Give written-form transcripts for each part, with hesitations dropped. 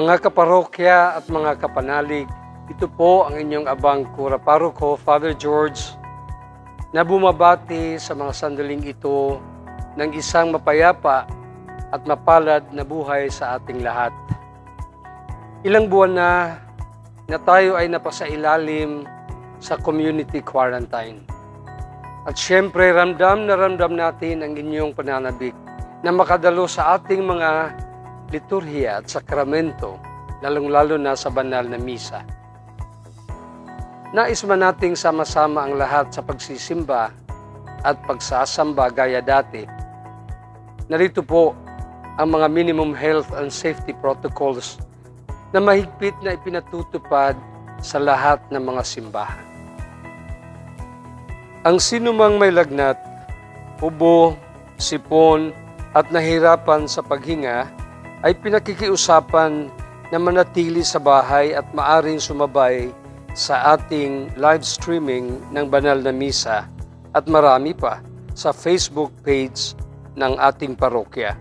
Mga kaparokya at mga kapanalig, ito po ang inyong abang kura paroko, Father George, na bumabati sa mga sandaling ito ng isang mapayapa at mapalad na buhay sa ating lahat. Ilang buwan na tayo ay napasailalim sa community quarantine. At syempre, ramdam na ramdam natin ang inyong pananabik na makadalo sa ating mga liturhiya at sakramento, lalong-lalo na sa banal na misa. Nais man nating sama-sama ang lahat sa pagsisimba at pagsasamba gaya dati. Narito po ang mga minimum health and safety protocols na mahigpit na ipinatutupad sa lahat ng mga simbahan. Ang sinumang may lagnat, ubo, sipon at nahirapan sa paghinga ay pinakikiusapan na manatili sa bahay at maaring sumabay sa ating live streaming ng banal na misa at marami pa sa Facebook page ng ating parokya.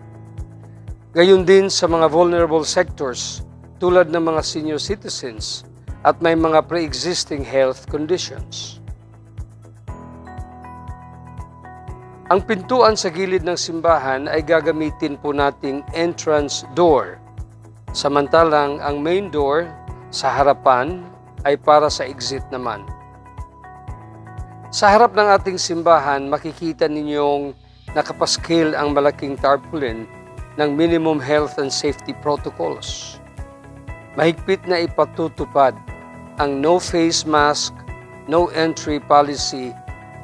Gayon din sa mga vulnerable sectors tulad ng mga senior citizens at may mga pre-existing health conditions. Ang pintuan sa gilid ng simbahan ay gagamitin po nating entrance door, samantalang ang main door sa harapan ay para sa exit naman. Sa harap ng ating simbahan, makikita ninyong nakapaskil ang malaking tarpaulin ng minimum health and safety protocols. Mahigpit na ipatutupad ang no face mask, no entry policy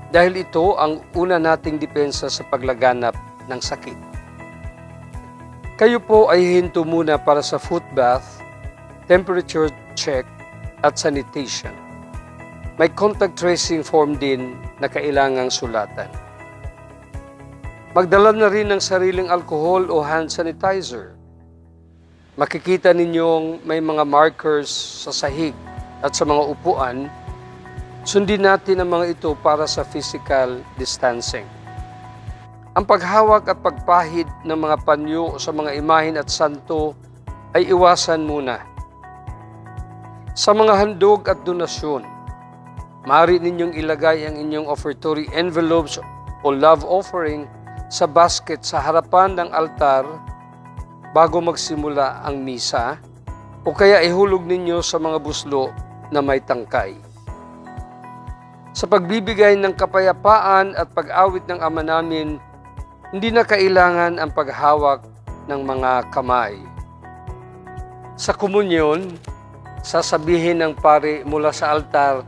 dahil ito ang una nating depensa sa paglaganap ng sakit. Kayo po ay hinto muna para sa foot bath, temperature check at sanitation. May contact tracing form din na kailangang sulatan. Magdala na rin ng sariling alcohol o hand sanitizer. Makikita ninyong may mga markers sa sahig at sa mga upuan. Sundin natin ang mga ito para sa physical distancing. Ang paghawak at pagpahid ng mga panyo sa mga imahen at santo ay iwasan muna. Sa mga handog at donasyon, maaari ninyong ilagay ang inyong offertory envelopes o love offering sa basket sa harapan ng altar bago magsimula ang misa o kaya ihulog ninyo sa mga buslo na may tangkay. Sa pagbibigay ng kapayapaan at pag-awit ng Ama namin, hindi na kailangan ang paghawak ng mga kamay. Sa komunyon, sasabihin ng pari mula sa altar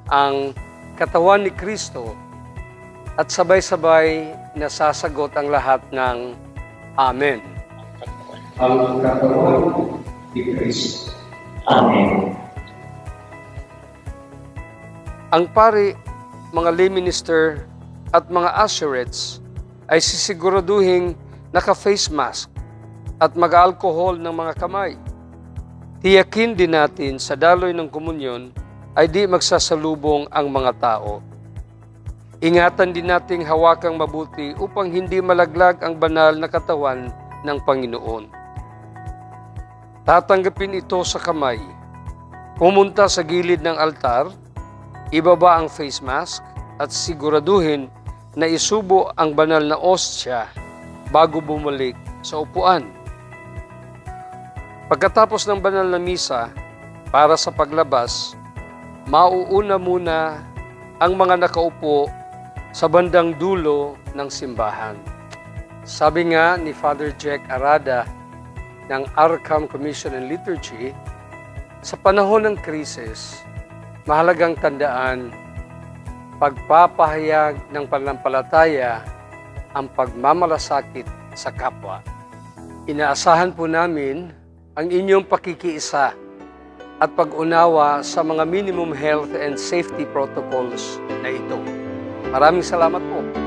ang katawan ni Kristo at sabay-sabay nasasagot ang lahat ng Amen. Ang katawan ni Kristo. Amen. Ang pari, mga lay minister at mga usherates ay sisiguraduhing naka-face mask at mag-alcohol ng mga kamay. Tiyakin din natin sa daloy ng komunyon ay di magsasalubong ang mga tao. Ingatan din nating hawakang mabuti upang hindi malaglag ang banal na katawan ng Panginoon. Tatanggapin ito sa kamay, pumunta sa gilid ng altar, ibaba ang face mask at siguraduhin na isubo ang banal na ostya bago bumalik sa upuan. Pagkatapos ng banal na misa, para sa paglabas, mauuna muna ang mga nakaupo sa bandang dulo ng simbahan. Sabi nga ni Father Jack Arada ng Arkham Commission on Liturgy, sa panahon ng krisis, mahalagang tandaan, pagpapahayag ng pananampalataya ang pagmamalasakit sa kapwa. Inaasahan po namin ang inyong pakikiisa at pag-unawa sa mga minimum health and safety protocols na ito. Maraming salamat po.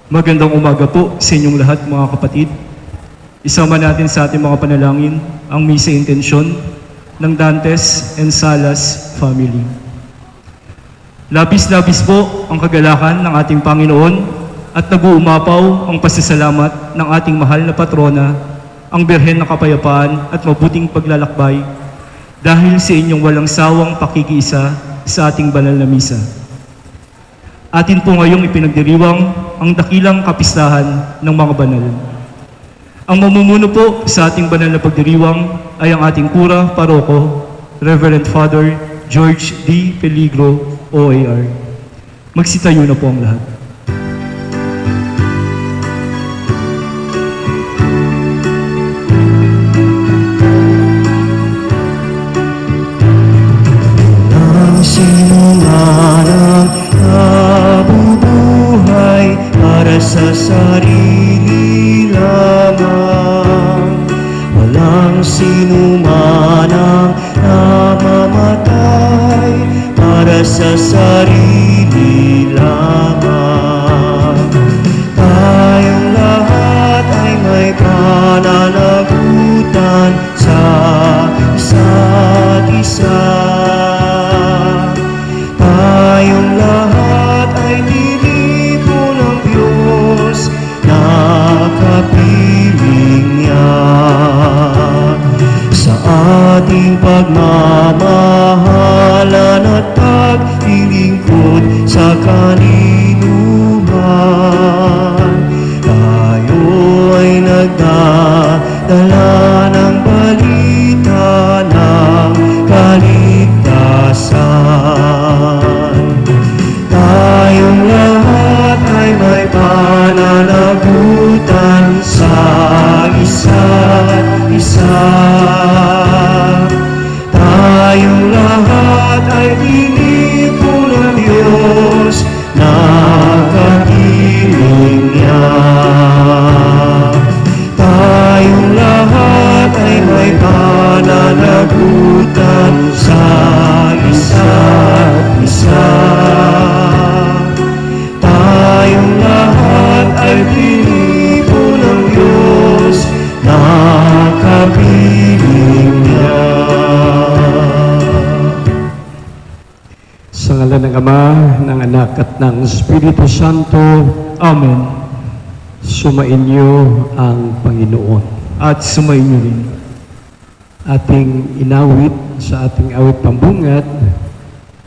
Magandang umaga po sa inyong lahat mga kapatid. Isama natin sa ating mga panalangin ang misa intensyon ng Dantes and Salas family. Labis-labis po ang kagalakan ng ating Panginoon at nag-uumapaw ang pasasalamat ng ating mahal na patrona, ang Birhen ng Kapayapaan at mabuting paglalakbay dahil sa inyong walang sawang pakikiisa sa ating banal na misa. Atin po ngayong ipinagdiriwang ang dakilang kapistahan ng mga banal. Ang mamumuno po sa ating banal na pagdiriwang ay ang ating Kura Paroko, Reverend Father George D. Peligro, OAR. Magsitayo na po ang lahat. Sa sarili lamang, walang sinuman ang namamatay para sa sarili lamang. Tayong lahat ay may pananagutan sa isa't isa. Tayong lahat ay kapiling niya sa ating pagmamahalan at paglilingkod sa kaninuman. Tayo ay nagdadala ng balita ng kaligtasan. Tayong lahat ay may pananagutan sa isa't isa. Tayong lahat ay tinipon ng Diyos na kapiling niya. Tayong lahat ay may pananagutan sa isa't isa. Tayong lahat ay tinipon ng Diyos na kapiling niya. Sa ngalan ng Ama, ng Anak at ng Espiritu Santo. Amen. Sumainyo ang Panginoon. At sumainyo rin. Ating inawit sa ating awit pambungad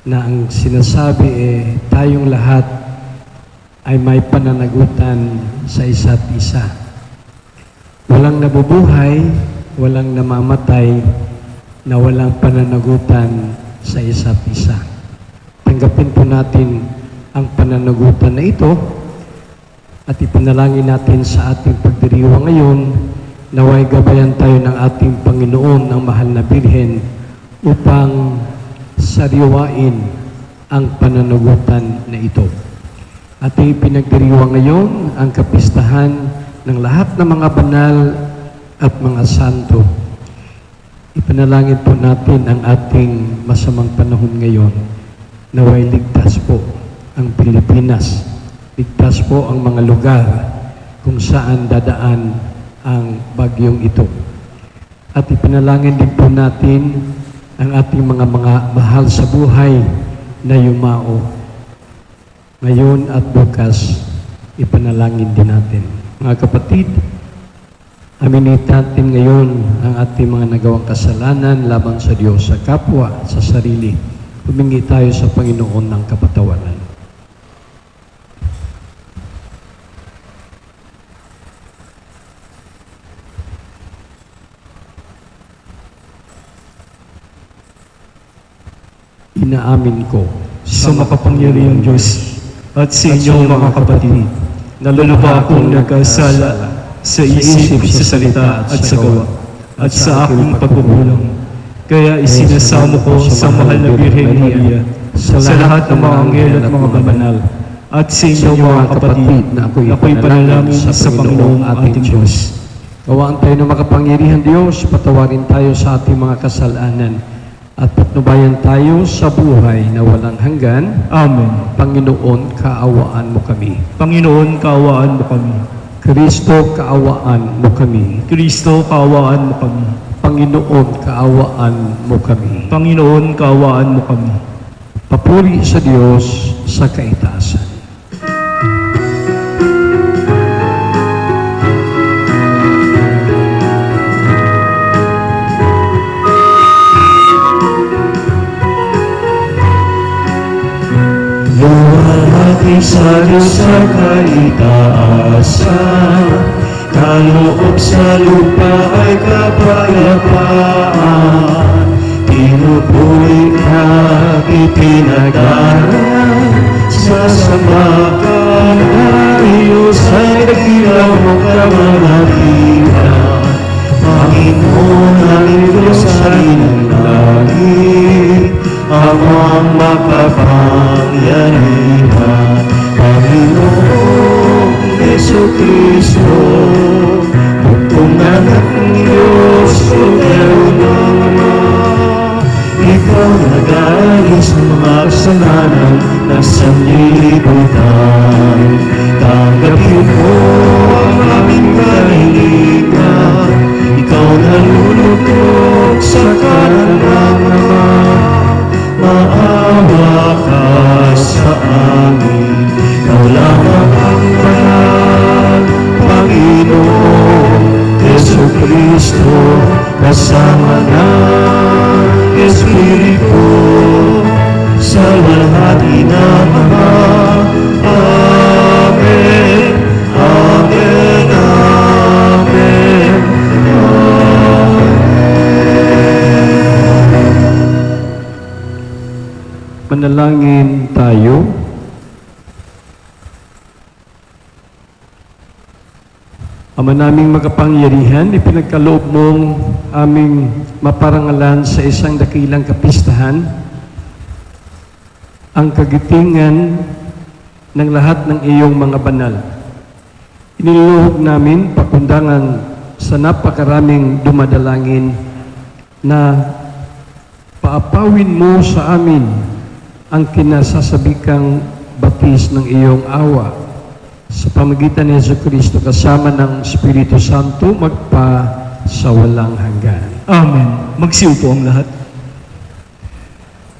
na ang sinasabi tayong lahat ay may pananagutan sa isa't isa. Walang nabubuhay, walang namamatay na walang pananagutan sa isa't isa. Tanggapin po natin ang pananagutan na ito at ipanalangin natin sa ating pagdiriwang ngayon. Naway gabayan tayo ng ating Panginoon, ng mahal na Birhen, upang sariwain ang pananagutan na ito. Ating pinagdiriwang ngayon ang kapistahan ng lahat ng mga banal at mga santo. Ipanalangin po natin ang ating masamang panahon ngayon. Naway ligtas po ang Pilipinas. Ligtas po ang mga lugar kung saan dadaan ang bagyong ito. At ipanalangin din po natin ang ating mga mahal sa buhay na yumao. Ngayon at bukas, ipanalangin din natin. Mga kapatid, aminin natin ngayon ang ating mga nagawang kasalanan laban sa Diyos, sa kapwa, sa sarili. Humingi tayo sa Panginoon ng kapatawaran. Inaamin ko Sa makapangyarihang Diyos at sa inyong mga kapatid, na lubha akong nagkasala sa isip, sa salita at sa gawa, at sa aking pagkukulang. Kaya isinasamo ko sa mahal na Birhen Maria, sa lahat ng mga anghel at mga banal, at sa inyong mga kapatid, na ako'y panalangin sa Panginoong ating Diyos. Gawaan tayo ng makapangyarihan Diyos, patawarin tayo sa ating mga kasalanan, at patnubayan tayo sa buhay na walang hanggan. Amen. Panginoon, kaawaan mo kami. Panginoon, kaawaan mo kami. Kristo, kaawaan mo kami. Kristo, kaawaan mo kami. Panginoon, kaawaan mo kami. Panginoon, kaawaan mo kami. Papuri sa Diyos sa kaitaasan. Luwalhati sa Diyos sa kaitaasan, kaloob sa lupa ay kapayapaan. Pinupuri ka, itinagalan, sa samakan na Diyos ay dakilang mong kamalakihan. Panginoon ang Diyos sa ng langit, ang makapangyarihan. Panginoong Jesucristo, bugtong anak ng Diyos, Kordero ng Ama, ikaw nag-aalis ng mga kasalanan ng sanlibutan. Tanggapin mo ang aming kahilingan, ikaw nalulugod sa kanan ng Ama. Maawa ka sa amin, ikaw lamang ang banal, Panginoon Jesucristo, kasama ng Espiritu, sa walhati na Ama. Amen, Amen, Amen, Manalangin tayo. Ama naming makapangyarihan, ipinagkaloob mong aming maparangalan sa isang dakilang kapistahan ang kagitingan ng lahat ng iyong mga banal. Iniluhog namin pakundangan sa napakaraming dumadalangin na paapawin mo sa amin ang kinasasabikang batis ng iyong awa sa pamagitan ni Jesucristo kasama ng Espiritu Santo magpa sa walang hanggan. Amen. Magsiupo ang lahat.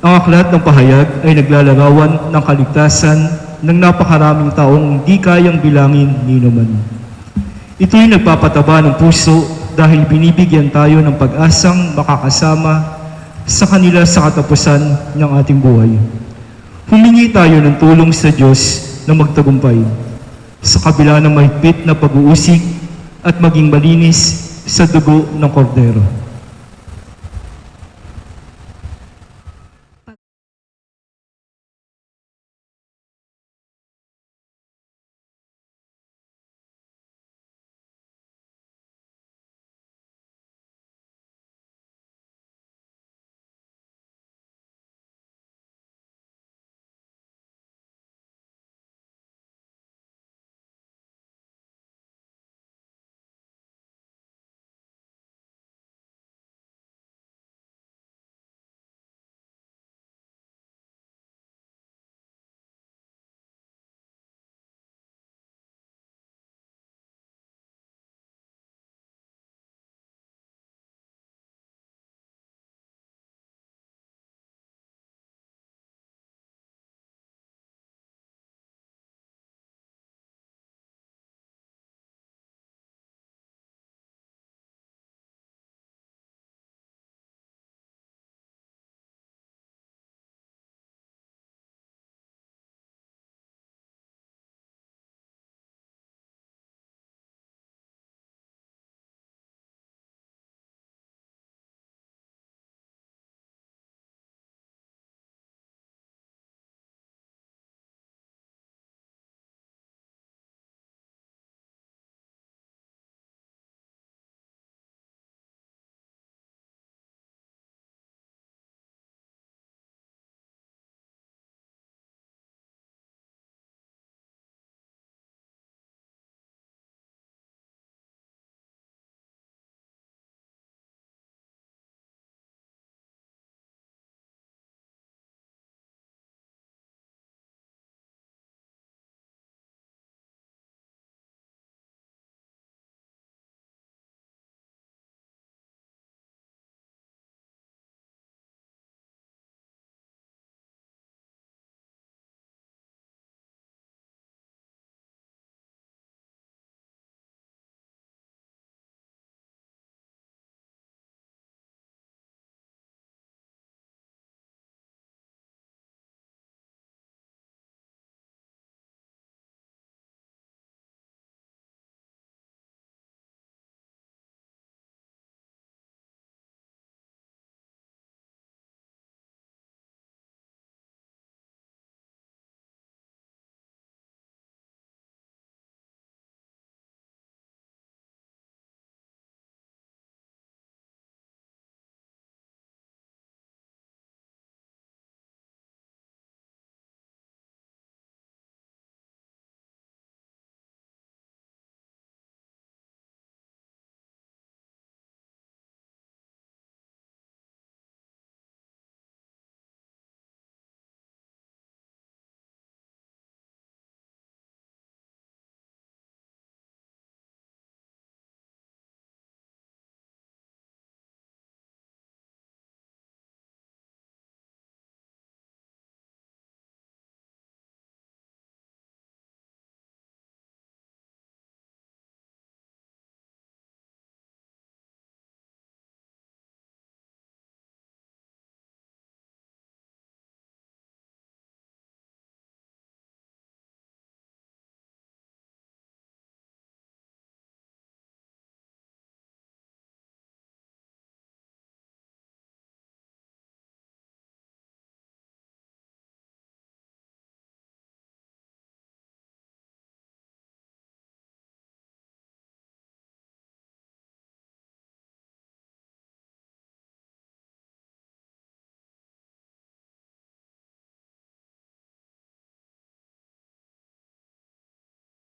Ang aklat ng pahayag ay naglalarawan ng kaligtasan ng napakaraming taong di kayang bilangin ni naman. Ito'y nagpapataba ng puso dahil binibigyan tayo ng pag-asang makakasama sa kanila sa katapusan ng ating buhay. Humingi tayo ng tulong sa Diyos na magtagumpay sa kabila ng mahigpit na pag-uusig at maging malinis sa dugo ng Kordero.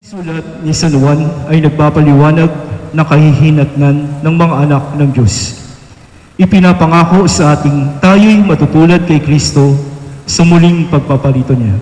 Sulat ni San Juan ay nagpapaliwanag ng kahihinatnan ng mga anak ng Diyos. Ipinapangako sa ating tayo'y matutulad kay Kristo sa muling pagpapalito niya.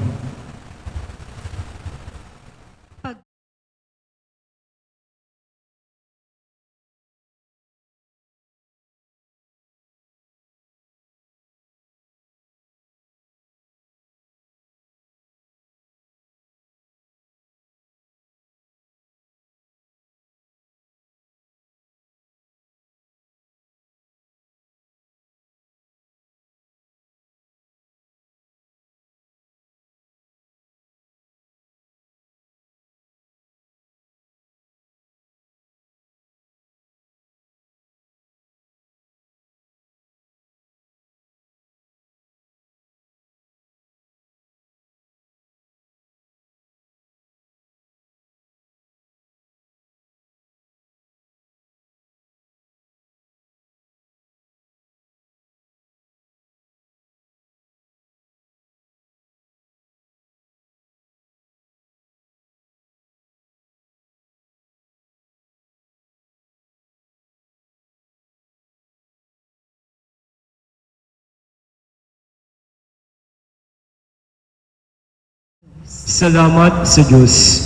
Salamat sa Diyos.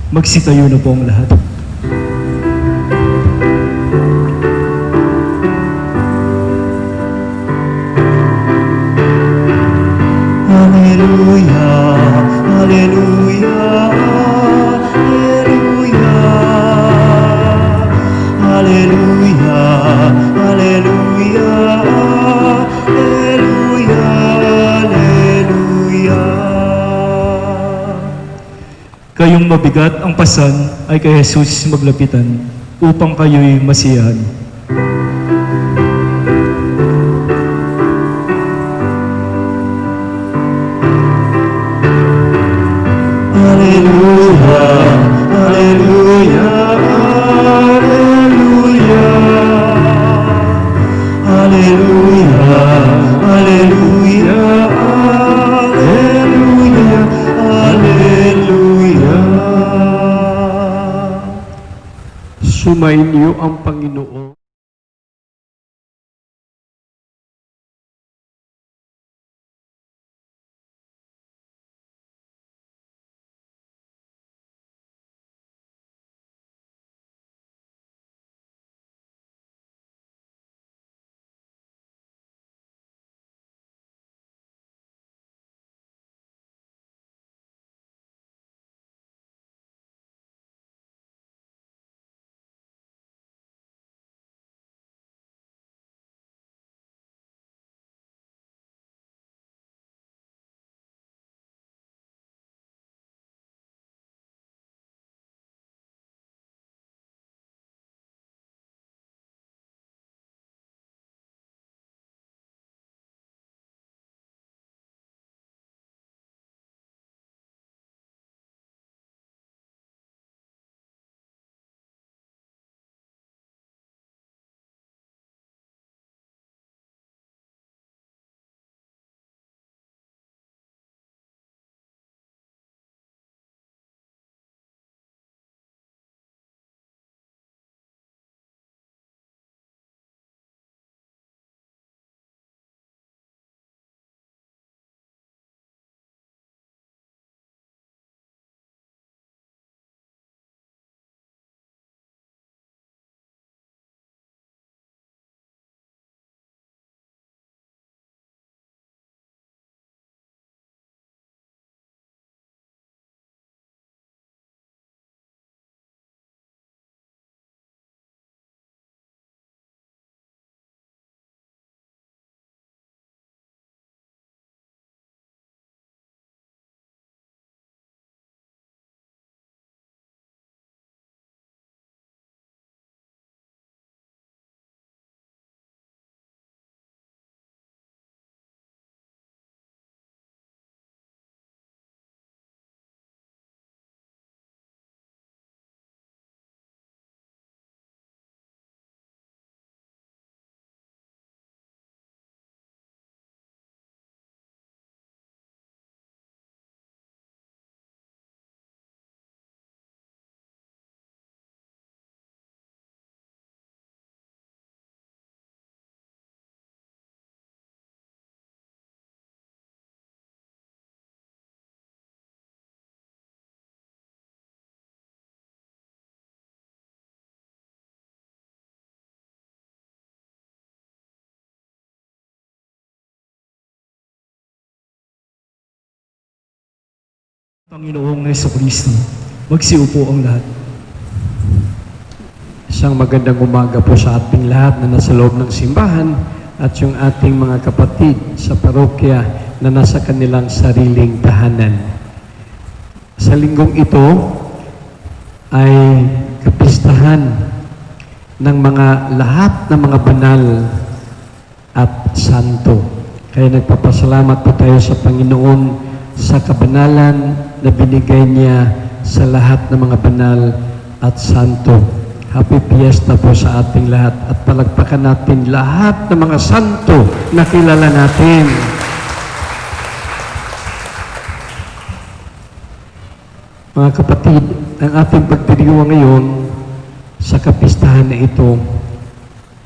Magsitayo na po ang lahat. Hallelujah, hallelujah, hallelujah, hallelujah, hallelujah, hallelujah, hallelujah. Kayong mabigat ang pasan ay kay Jesus maglapitan upang kayo'y masiyahan. Hallelujah, hallelujah, hallelujah, hallelujah, hallelujah, hallelujah, hallelujah. Sumainyo ang Panginoon. Panginoong Jesucristo, magsiupo ang lahat. Isang magandang umaga po sa ating lahat na nasa loob ng simbahan at yung ating mga kapatid sa parokya na nasa kanilang sariling tahanan. Sa linggong ito ay kapistahan ng mga lahat ng mga banal at santo. Kaya nagpapasalamat po tayo sa Panginoon sa kabanalan na binigay niya sa lahat ng mga banal at santo. Happy Fiesta po sa ating lahat at palagpakan natin lahat ng mga santo na kilala natin. Mga kapatid, ang ating pagdiriwang ngayon sa kapistahan na ito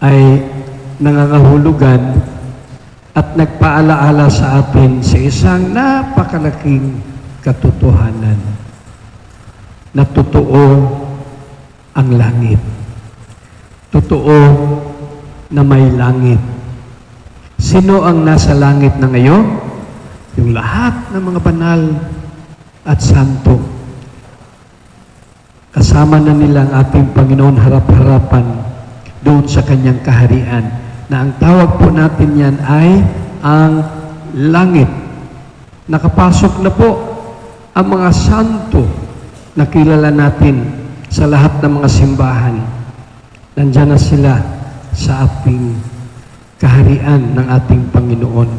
ay nangangahulugan at nagpaalaala sa atin sa isang napakalaking katotohanan na totoo ang langit. Totoo na may langit. Sino ang nasa langit na ngayon? Yung lahat ng mga banal at santo. Kasama na nila ang ating Panginoon harap-harapan doon sa kanyang kaharian na ang tawag po natin yan ay ang langit. Nakapasok na po ang mga santo na kilala natin sa lahat ng mga simbahan. Nandiyan na sila sa ating kaharian ng ating Panginoon.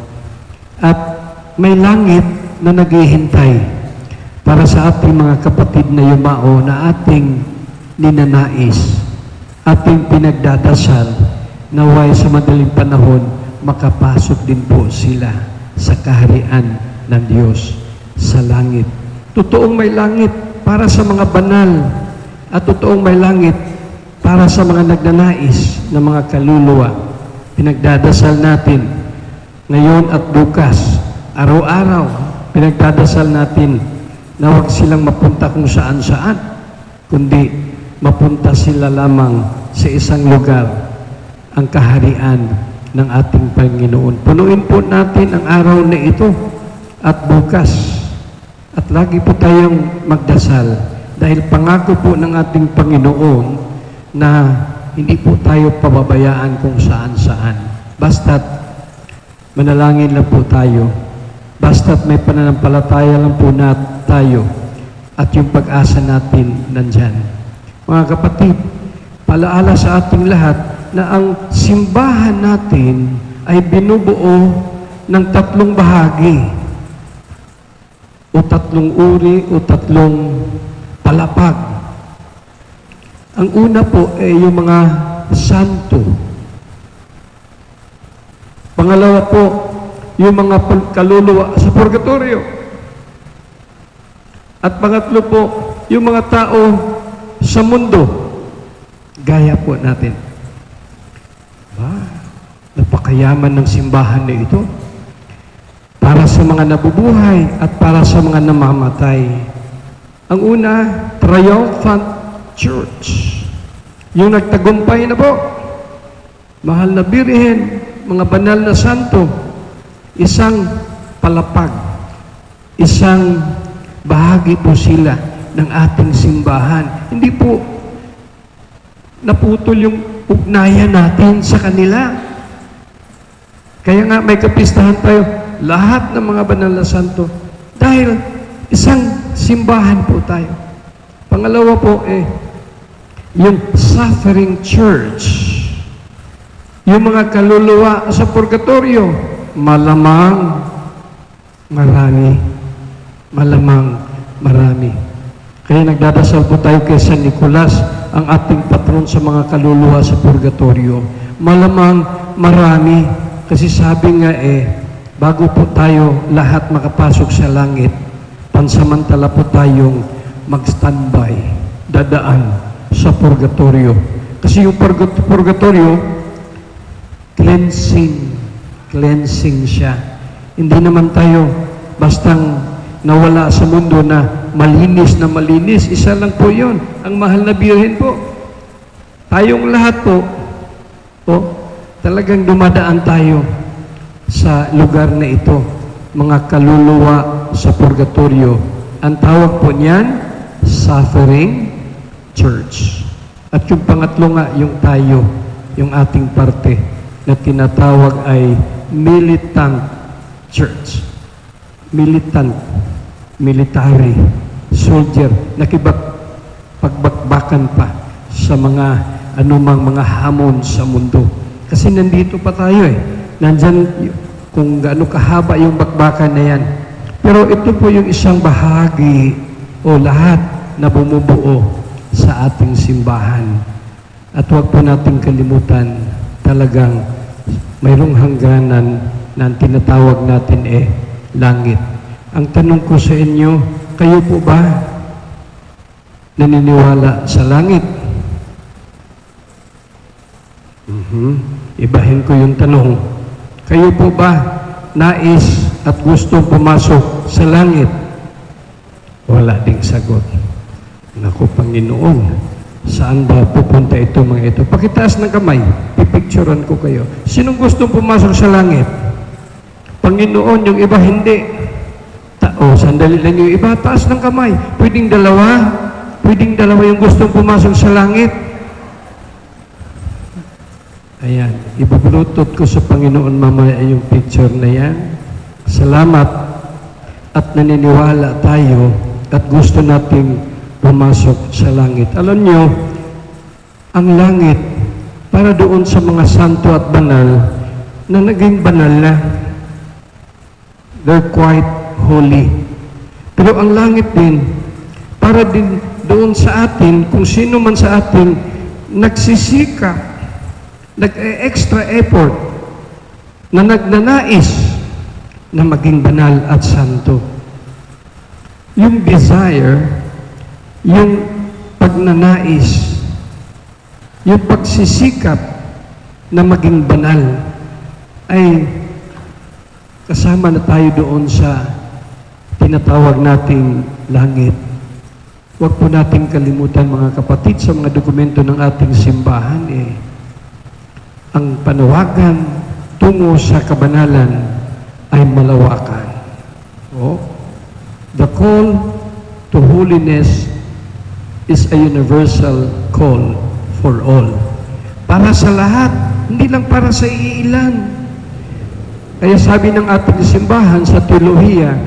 At may langit na naghihintay para sa ating mga kapatid na yumao na ating ninanais, ating pinagdadasal, naway sa madaling panahon, makapasok din po sila sa kaharian ng Diyos sa langit. Totoong may langit para sa mga banal at totoong may langit para sa mga nagnanais na mga kaluluwa. Pinagdadasal natin ngayon at bukas, araw-araw, pinagdadasal natin na huwag silang mapunta kung saan-saan, kundi mapunta sila lamang sa isang lugar, ang kaharian ng ating Panginoon. Punuin po natin ang araw na ito at bukas. At lagi po tayong magdasal dahil pangako po ng ating Panginoon na hindi po tayo pababayaan kung saan-saan. Basta't manalangin lang po tayo. Basta't may pananampalataya lang po tayo at yung pag-asa natin nandyan. Mga kapatid, palaala sa ating lahat na ang simbahan natin ay binubuo ng tatlong bahagi o tatlong uri o tatlong palapag. Ang una po ay yung mga santo. Pangalawa po, yung mga kaluluwa sa purgatorio. At pangatlo po, yung mga tao sa mundo. Gaya po natin. Napakayaman ng simbahan na ito para sa mga nabubuhay at para sa mga namamatay. Ang una, triumphant church. Yung nagtagumpay na po. Mahal na Birhen, mga banal na santo, isang palapag, isang bahagi po sila ng ating simbahan. Hindi po naputol yung ugnayan natin sa kanila. Kaya nga may kapistahan tayo, lahat ng mga banal na santo, dahil isang simbahan po tayo. Pangalawa po yung suffering church. Yung mga kaluluwa sa purgatorio, malamang marami. Malamang marami. Kaya nagdadasal po tayo kay San Nicolas, ang ating patron sa mga kaluluwa sa purgatorio. Malamang marami, kasi sabi nga bago po tayo lahat makapasok sa langit, pansamantala po tayong mag-standby, dadaan sa purgatorio. Kasi yung purgatorio, cleansing siya. Hindi naman tayo bastang nawala sa mundo na malinis. Isa lang po yun. Ang mahal na Birhen po. Tayong lahat po, talagang dumadaan tayo sa lugar na ito. Mga kaluluwa sa purgatorio, Ang tawag po niyan, suffering church. At yung pangatlo nga, yung tayo, yung ating parte na tinatawag ay militant church. Militant, military, soldier, pagbakbakan pa sa mga anumang mga hamon sa mundo. Kasi nandito pa tayo Nandyan kung gaano kahaba yung bakbakan na yan. Pero ito po yung isang bahagi o lahat na bumubuo sa ating simbahan. At huwag po nating kalimutan, talagang mayroong hangganan na ang tinatawag natin langit. Ang tanong ko sa inyo, kayo po ba naniniwala sa langit? Ibahin ko yung tanong. Kayo po ba nais at gusto pumasok sa langit? Wala ding sagot. Naku, Panginoon, saan ba pupunta ito mga ito? Pakitaas ng kamay, pipicturean ko kayo. Sinong gustong pumasok sa langit? Panginoon, yung iba hindi. Sandali lang yung iba, taas ng kamay. Pwedeng dalawa yung gustong pumasok sa langit. Ayan, ibubulutot ko sa Panginoon mamaya yung picture na yan. Salamat at naniniwala tayo at gusto nating pumasok sa langit. Alam nyo, ang langit, para doon sa mga santo at banal, na naging banal na. They're quite holy. Pero ang langit din, para din doon sa atin, kung sino man sa atin, nagsisikap, nag-extra effort, na nagnanais na maging banal at santo. Yung desire, yung pagnanais, yung pagsisikap na maging banal, ay kasama na tayo doon sa tinatawag nating langit. Huwag po nating kalimutan mga kapatid sa mga dokumento ng ating simbahan ang panawagan tungo sa kabanalan ay malawakan. The call to holiness is a universal call for all. Para sa lahat, hindi lang para sa iilan. Kaya sabi ng ating simbahan sa teolohiya,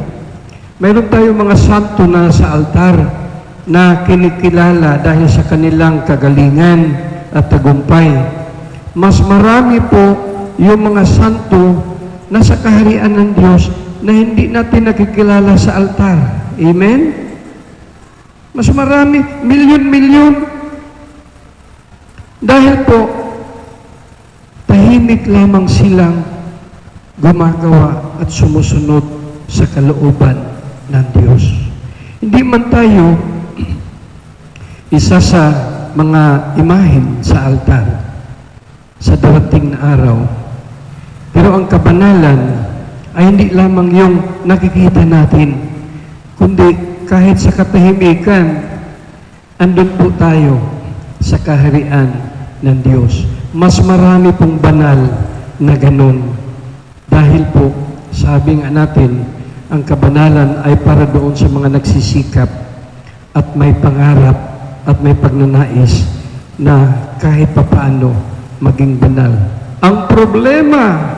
mayroon tayong mga santo na sa altar na kinikilala dahil sa kanilang kagalingan at tagumpay. Mas marami po yung mga santo na sa kaharian ng Diyos na hindi natin nakikilala sa altar. Amen? Mas marami, milyon-milyon. Dahil po, tahimik lamang silang gumagawa at sumusunod sa kalooban ng Diyos. Hindi man tayo isa sa mga imahen sa altar sa darating na araw. Pero ang kabanalan ay hindi lamang yung nakikita natin, kundi kahit sa katahimikan, andun po tayo sa kaharian ng Diyos. Mas marami pong banal na ganun. Dahil po, sabi nga natin, ang kabanalan ay para doon sa mga nagsisikap at may pangarap at may pagnanais na kahit papaano maging banal. Ang problema,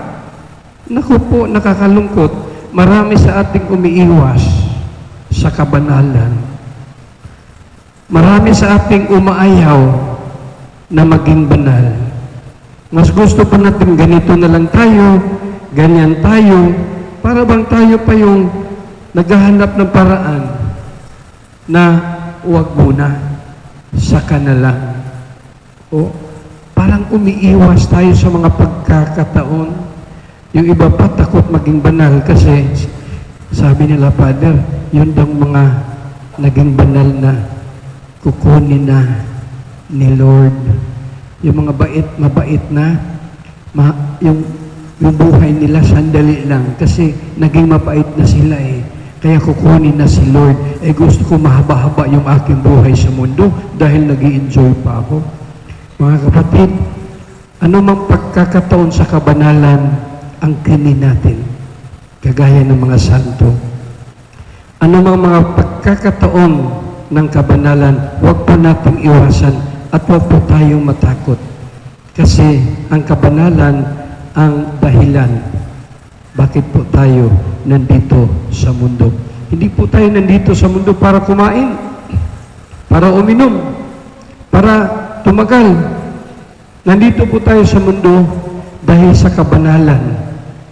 naku po, nakakalungkot, marami sa ating umiiwas sa kabanalan. Marami sa ating umaayaw na maging banal. Mas gusto pa natin ganito na lang tayo, ganyan tayo, para bang tayo pa yung naghahanap ng paraan na huwag muna, saka na lang. O parang umiiwas tayo sa mga pagkakataon. Yung iba pa takot maging banal kasi sabi nila, Father, yun daw mga naging banal na kukunin na ni Lord. Yung mga mabait na, yung buhay nila sandali lang kasi naging mabait na sila Kaya kukunin na si Lord. Gusto ko mahaba-haba yung aking buhay sa mundo dahil nag-i-enjoy pa ako. Mga kapatid, anumang pagkakataon sa kabanalan ang kinin natin, kagaya ng mga santo. anumang mga pagkakataon ng kabanalan, huwag po nating iwasan at huwag po tayong matakot. Kasi ang kabanalan ang dahilan bakit po tayo nandito sa mundo. Hindi po tayo nandito sa mundo para kumain, para uminom, para tumagal. Nandito po tayo sa mundo dahil sa kabanalan.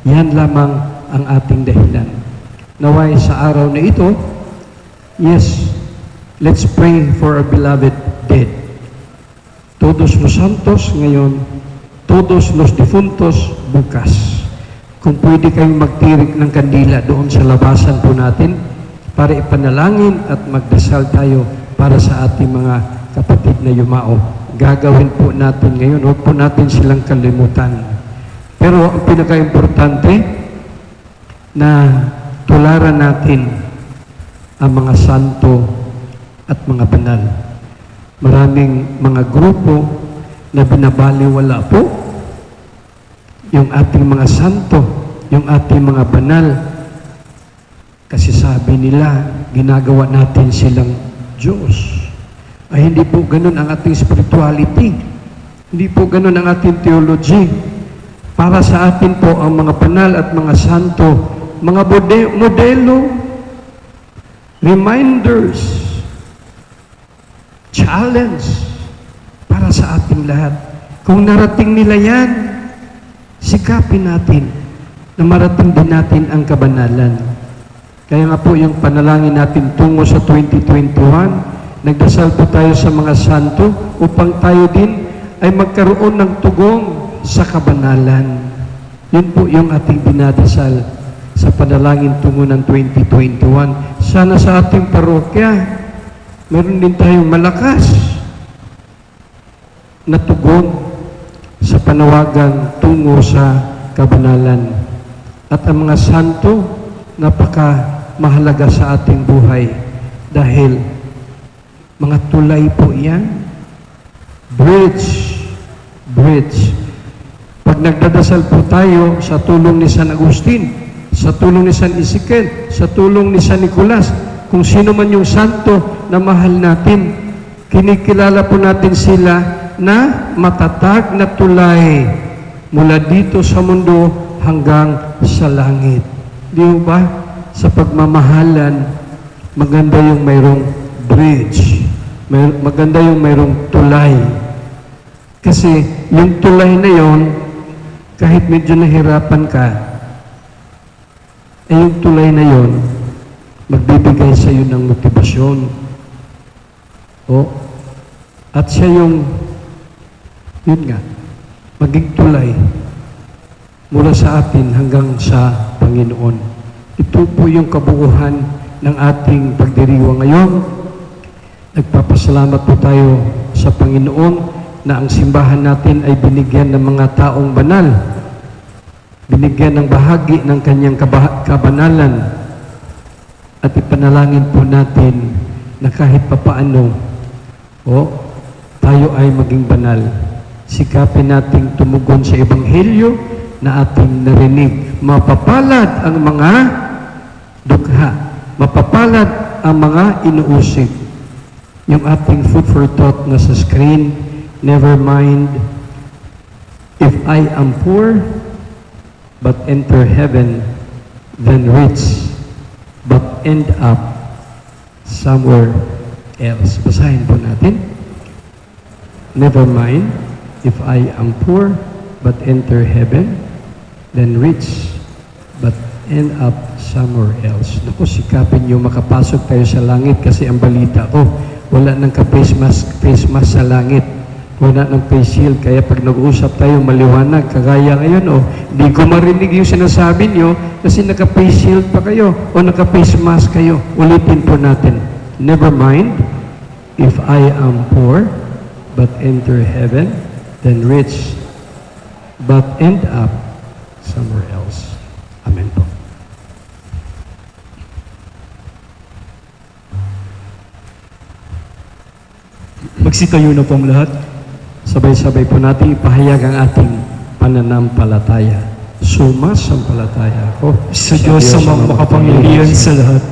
Yan lamang ang ating dahilan. Naway sa araw na ito, yes, let's pray for our beloved dead. Todos los santos ngayon, todos los difuntos bukas. Kung pwede kayong magtirik ng kandila doon sa labasan po natin para ipanalangin at magdasal tayo para sa ating mga kapatid na yumao. Gagawin po natin ngayon, huwag po natin silang kalimutan. Pero ang pinaka-importante na tularan natin ang mga santo at mga banal. Maraming mga grupo na binabaliwala po yung ating mga santo, yung ating mga banal. Kasi sabi nila, ginagawa natin silang Diyos. Ay hindi po ganun ang ating spirituality. Hindi po ganun ang ating theology. Para sa atin po ang mga banal at mga santo, mga modelo, reminders, challenge para sa ating lahat. Kung narating nila yan, sikapin natin na marating din natin ang kabanalan. Kaya nga po yung panalangin natin tungo sa 2021, nagdasal po tayo sa mga santo upang tayo din ay magkaroon ng tugong sa kabanalan. Yun po yung ating dinadasal sa panalangin tungo ng 2021. Sana sa ating parokya, meron din tayong malakas na tugon sa panawagan tungo sa kabanalan. At ang mga santo, napaka mahalaga sa ating buhay dahil mga tulay po yan, bridge. Pag nagdadasal po tayo sa tulong ni San Agustin, sa tulong ni San Ezekiel, sa tulong ni San Nicolas, kung sino man yung santo na mahal natin, kinikilala po natin sila na matatag na tulay mula dito sa mundo hanggang sa langit. Di ba? Sa pagmamahalan, maganda yung mayroong bridge. Maganda yung mayroong tulay. Kasi yung tulay na yon, kahit medyo nahirapan ka, eh yung tulay na yon, magbibigay sa iyo ng motibasyon. At siya yung yun nga, maging tulay mula sa atin hanggang sa Panginoon. Ito po yung kabuuhan ng ating pagdiriwang ngayon. Nagpapasalamat po tayo sa Panginoon na ang simbahan natin ay binigyan ng mga taong banal. Binigyan ng bahagi ng kanyang kabanalan. At ipanalangin po natin na kahit papaano, tayo ay maging banal. Sikapin nating tumugon sa Ebanghelyo na ating narinig. Mapapalad ang mga dukha. Mapapalad ang mga inuusig. Yung ating food for thought na sa screen, never mind if I am poor but enter heaven, then rich but end up somewhere else. Basahin po natin. Never mind if I am poor but enter heaven, then rich but end up somewhere else. Naku, sikapin nyo makapasok tayo sa langit kasi ang balita ko, wala nang ka-face mask sa langit. Wala ng face shield. Kaya pag nag-uusap tayo, maliwanag. Kagaya ngayon, di ko marinig yung sinasabi nyo kasi naka-face shield pa kayo o naka-face mask kayo. Ulitin po natin. Never mind if I am poor but enter heaven, then rich but end up somewhere else. Amen po. Magsitayo na po ang lahat. Sabay-sabay po natin ipahayag ang ating pananampalataya. Sumasampalataya ako Sa Diyos sa mga makapangyarihan sa lahat.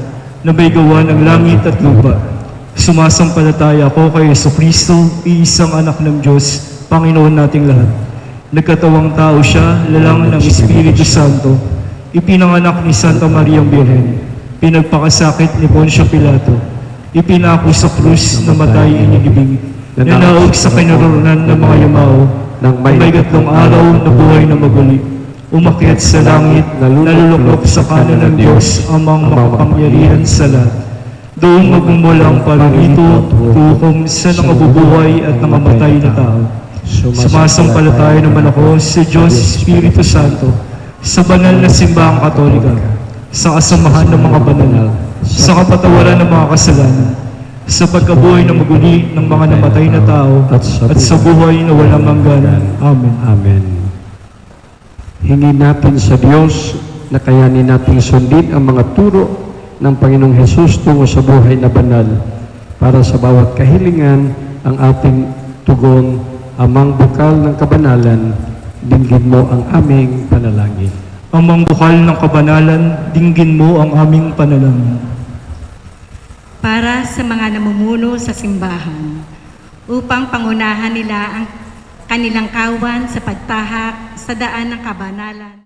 na may gawa ng langit at lupa. Sumasampalataya ako kay Jesucristo, iisang anak ng Diyos, Panginoon nating lahat. Nagkatawang tao siya, lalang ng Espiritu Santo, ipinanganak ni Santa Mariang Birhen, pinagpakasakit ni Poncio Pilato, ipinako sa krus, namatay, inilibing, nanaog sa kinaroroonan ng mga yumao, nang may 3 araw na buhay na maguli, umakyat sa langit, naluluklok sa kanan ng Diyos, amang makapangyarihan sa lahat. Doon magmumulang paririto, tukom sa nangabubuhay at nangamatay na tao. Sumasampalataya naman ako sa Diyos Espiritu Santo, sa banal na simbahang katolika, sa kasamahan ng mga banal, sa kapatawaran ng mga kasalanan, sa pagkabuhay na maguli ng mga namatay na tao, at sa buhay na walang hanggan. Amen. Amen. Hingin natin sa Diyos na kayanin nating sundin ang mga turo ng Panginoong Hesus tungo sa buhay na banal para sa bawat kahilingan ang ating tugon, Amang bukal ng kabanalan, dinggin mo ang aming panalangin. Amang bukal ng kabanalan, dinggin mo ang aming panalangin. Para sa mga namumuno sa simbahan, upang pangunahan nila ang kanilang kawan sa pagtahak sa daan ng kabanalan.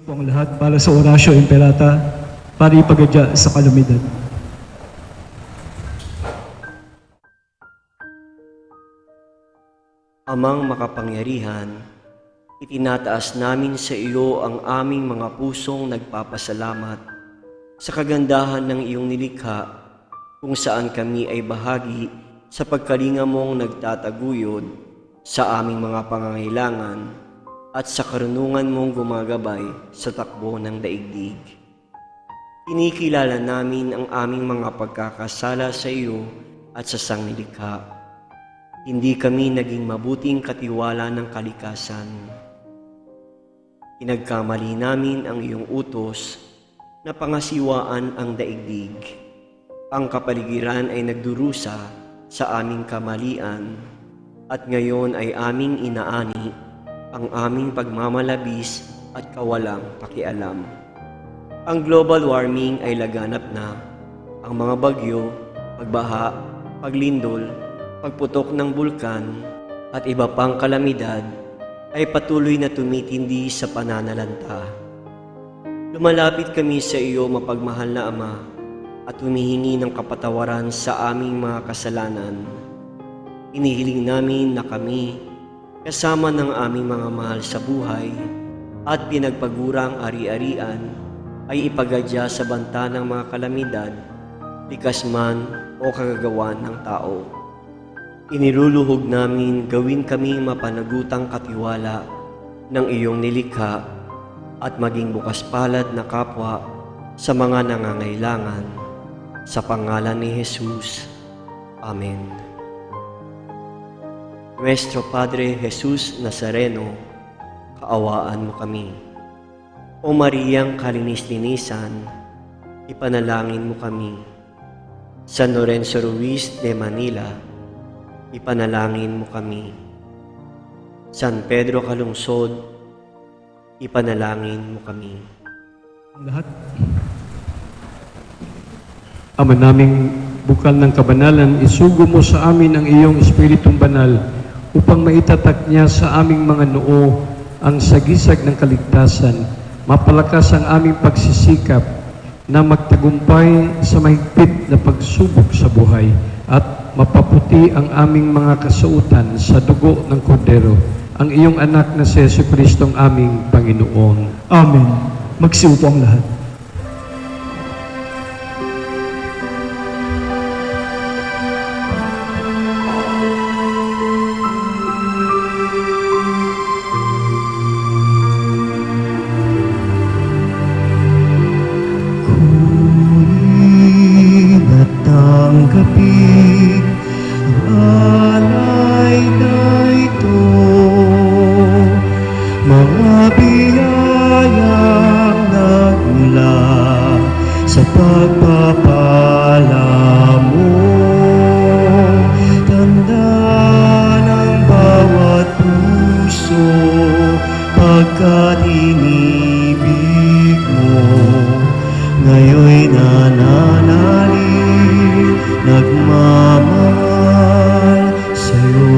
Po ang lahat para sa Orasio Imperata, para ipagadya sa kalamidad. Amang makapangyarihan, itinataas namin sa iyo ang aming mga pusong nagpapasalamat sa kagandahan ng iyong nilikha, kung saan kami ay bahagi sa pagkalinga mong nagtataguyod sa aming mga pangangailangan at sa karunungan mong gumagabay sa takbo ng daigdig. Kinikilala namin ang aming mga pagkakasala sa iyo at sa sangnilikha. Hindi kami naging mabuting katiwala ng kalikasan. Pinagkamali namin ang iyong utos na pangasiwaan ang daigdig. Ang kapaligiran ay nagdurusa sa aming kamalian at ngayon ay aming inaani ang aming pagmamalabis at kawalang pakialam. Ang global warming ay laganap na. Ang mga bagyo, pagbaha, paglindol, pagputok ng bulkan at iba pang kalamidad ay patuloy na tumitindi sa pananalanta. Lumalapit kami sa iyo, mapagmahal na Ama, at humihingi ng kapatawaran sa aming mga kasalanan. Inihiling namin na kami, kasama ng aming mga mahal sa buhay at pinagpagurang ari-arian, ay ipagadya sa banta ng mga kalamidad, likas man o kagagawan ng tao. Iniluluhog namin gawin kaming mapanagutang katiwala ng iyong nilikha at maging bukas palad na kapwa sa mga nangangailangan. Sa pangalan ni Jesus. Amen. Nuestro Padre Jesus Nazareno, kaawaan mo kami. O Mariyang kalinis-linisan, ipanalangin mo kami. San Lorenzo Ruiz de Manila, ipanalangin mo kami. San Pedro Calungsod, ipanalangin mo kami. Ang lahat. Ama naming bukal ng kabanalan, isugo mo sa amin ang iyong Espiritong Banal upang maitatak niya sa aming mga noo ang sagisag ng kaligtasan, mapalakas ang aming pagsisikap na magtagumpay sa mahigpit na pagsubok sa buhay at mapaputi ang aming mga kasautan sa dugo ng Kordero, ang iyong anak na si Jesucristo ang aming Panginoon. Amen. Magsiupo ang lahat. Tanggapin ang alay na ito, mga biyayang nagmula sa pagpapala mo. Tanda ng bawat puso pagkat inibig mo, ngayon'y nananalig, nagmamahal sa'yo.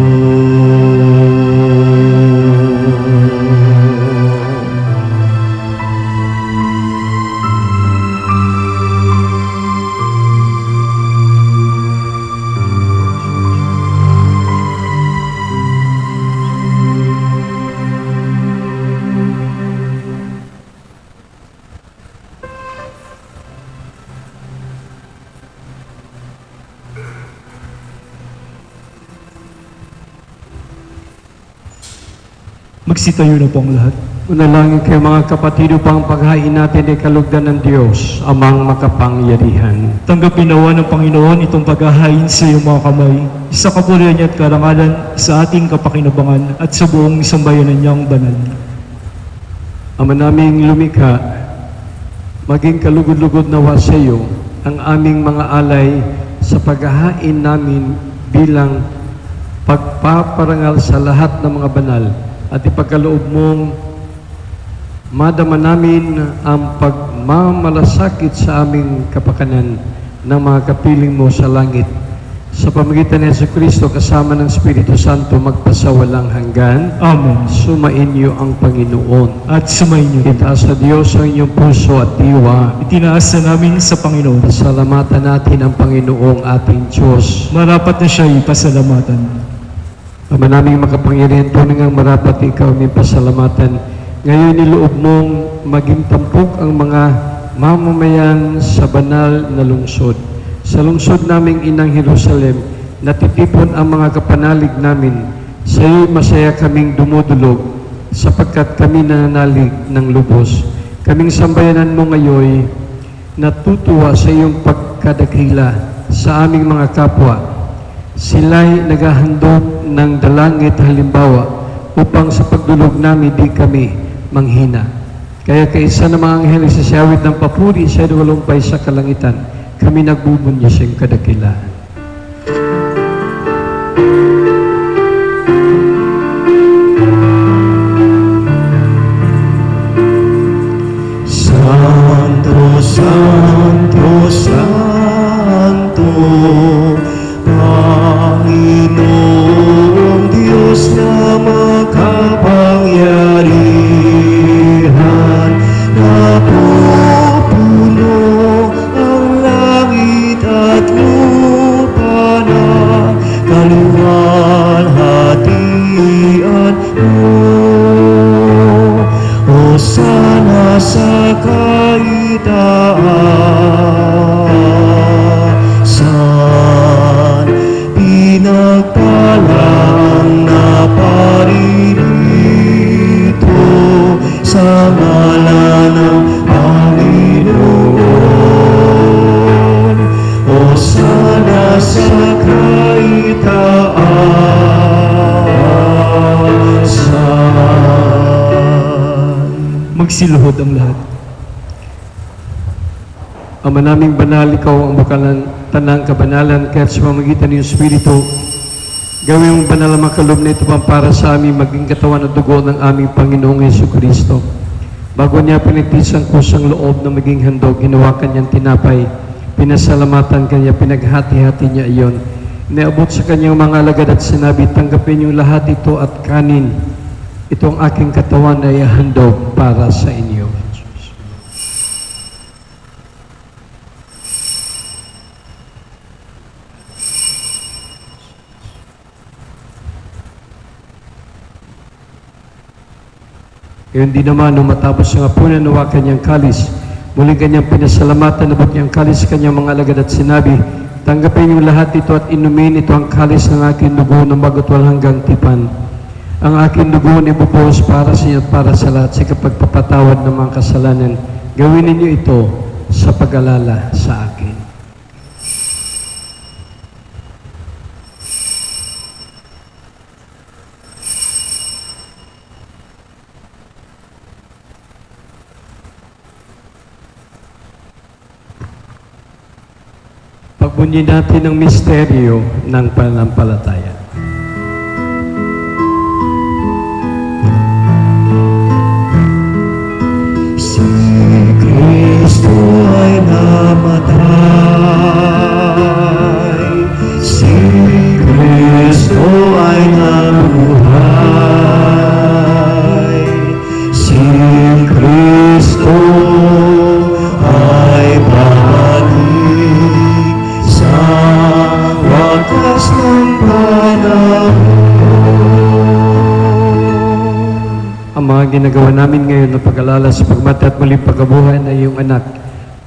Magsitayo na po ang lahat. Unalangin kayo mga kapatid upang paghain natin ay kalugdan ng Diyos, Amang makapangyarihan. Tanggapin nawa ng Panginoon itong paghahain sa iyong mga kamay, sa kapurihan niya at karangalan, sa ating kapakinabangan at sa buong sambayanan niyang banal. Ama naming lumikha, maging kalugod-lugod nawa sa iyo ang aming mga alay sa paghahain namin bilang pagpaparangal sa lahat ng mga banal, at ipagkaloob mong madama namin ang pagmamalasakit sa aming kapakanan ng mga kapiling mo sa langit. Sa pamagitan ni Jesucristo kasama ng Espiritu Santo magpasawalang hanggan. Amen. Sumain niyo ang Panginoon. At sumayin niyo. Itaas sa Diyos ang inyong puso at diwa. Itinaas na namin sa Panginoon. Pasalamatan natin ang Panginoong ating Diyos. Marapat na siya ipasalamatan. Ama naming makapangyarihan, tunay ngang marapat ikaw aming pasalamatan. Ngayon niloob mong maging tampok ang mga mamamayan sa banal na lungsod. Sa lungsod naming inang Jerusalem, natitipon ang mga kapanalig namin. Sa iyo masaya kaming dumudulog, sapagkat kami nananalig ng lubos. Kaming sambayanan mo ngayon, natutuwa sa iyong pagkadakila sa aming mga kapwa. Sila'y naghahandog ng dalangit halimbawa upang sa pagdulog namin di kami manghina. Kaya kaisa ng mga anghel sa siyawit ng papuri sa walumpay sa kalangitan, kami nagbubunya sa iyong kadakilaan. Magsiluhod ang lahat. Ama naming banal, ikaw ang bukalan, tanang kabanalan, kaya sa pamamagitan ng Espiritu, gawin mong banal ang makalob na ito para sa amin maging katawan at dugo ng aming Panginoong Jesucristo. Bago niya pinitis ang kusang loob na maging handog, hinawakan niyang tinapay, pinasalamatan kanya, pinaghati-hati niya iyon. Inaabot sa kanyang mga alagad at sinabi, tanggapin yung lahat ito at kanin. Ito ang aking katawan ay handog para sa inyo. Ngayon din naman, nung matapos ang hapunan, nawa kanyang kalis. Muling kanyang pinasalamatan, nabot niyang kalis sa kanyang mga alagad at sinabi, tanggapin niyo lahat ito at inumin ito ang kalis ng aking dugo ng bagotwal hanggang tipan. Ang aking dugo na ibubuhos para sa inyo at para sa lahat sa kapagpapatawad ng mga kasalanan. Gawin ninyo ito sa pag-alala sa akin. Pagbunyin natin ang misteryo ng pananampalataya. Si Kristo ay namatay, si Kristo ay nabuhay, si Kristo ay babalik sa wakas ng panahon. Ang mga ginagawa namin ngayon na pag-alala sa pagmati at muling pagkabuhay na iyong anak.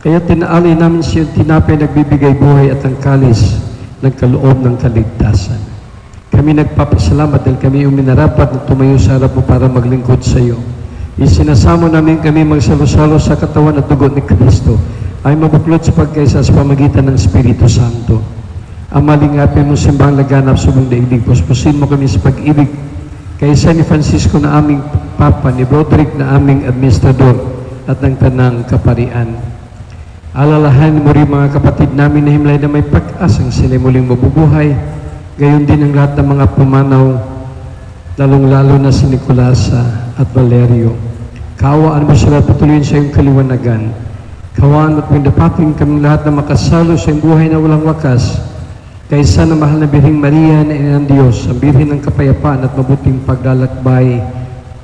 Kaya tinaalay namin siyang tinapay nagbibigay buhay at ang kalis nagkaloob ng kaligtasan. Kami nagpapasalamat dahil kami yung minarapat na tumayo sa harap mo para maglingkod sa iyo. Isinasamo namin kami magsalo-salo sa katawan at dugo ni Kristo ay mabuklod sa pagkaisa sa pamagitan ng Espiritu Santo. Ang malingapin mo simbang laganap sa buong daigdig, puspusin mo kami sa pag-ibig kaysa ni Francisco na aming Papa, ni Broderick na aming Administrador at ng Tanang Kaparian. Alalahanin mo rin mga kapatid namin na himlay na may pag-asang sila muling mabubuhay, gayon din ang lahat ng mga pumanaw, lalong-lalo na si Nicolasa at Valerio. Kaawaan mo sila at patuloyin sa iyong kaliwanagan. Kaawaan at pindapatin kami lahat na makasalo sa iyong buhay na walang wakas, kaysa na mahal na Birheng Maria na Ina ng Diyos, ang Birhen ng Kapayapaan at mabuting paglalakbay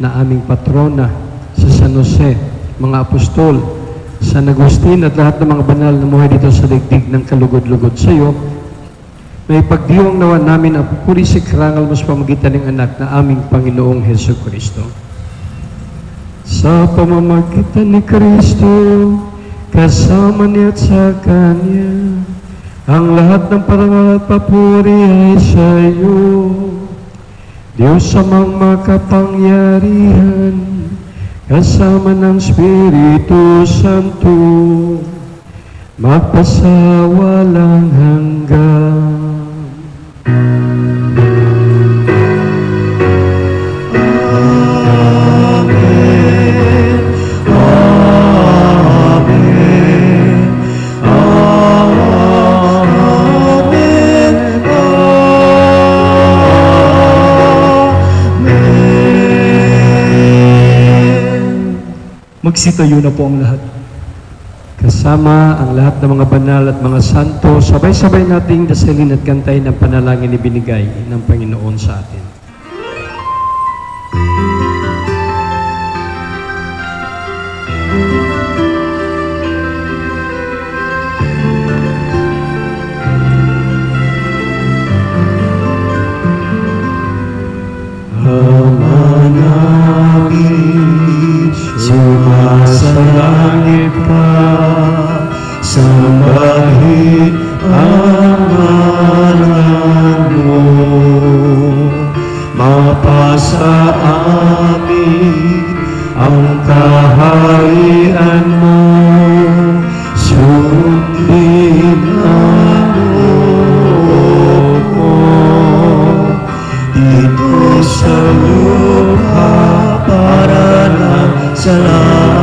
na aming patrona sa San Jose, mga apostol, San Agustin at lahat ng mga banal na muhay dito sa daigdig ng kalugod-lugod sa iyo, may pagdiwang nawa namin ang pupuri sa karangal mo sa pamagitan ng anak na aming Panginoong Jesucristo. Sa pamamagitan ni Kristo, kasama niya at sa Kanya, ang lahat ng parangal at papuri ay sa iyo, Diyos amang makapangyarihan, kasama ng Espiritu Santo, magpasawalang hanggan. Magsitayo na po ang lahat. Kasama ang lahat ng mga banal at mga santo, sabay-sabay nating dasalin at kantayin ang panalangin ibinigay ng Panginoon sa atin. Ama namin, sumasalangit ka, sambahin ang ngalan mo, mapasa amin ang kaharian mo, sundin ang loob mo, dito sa lupa para lang sa lahat.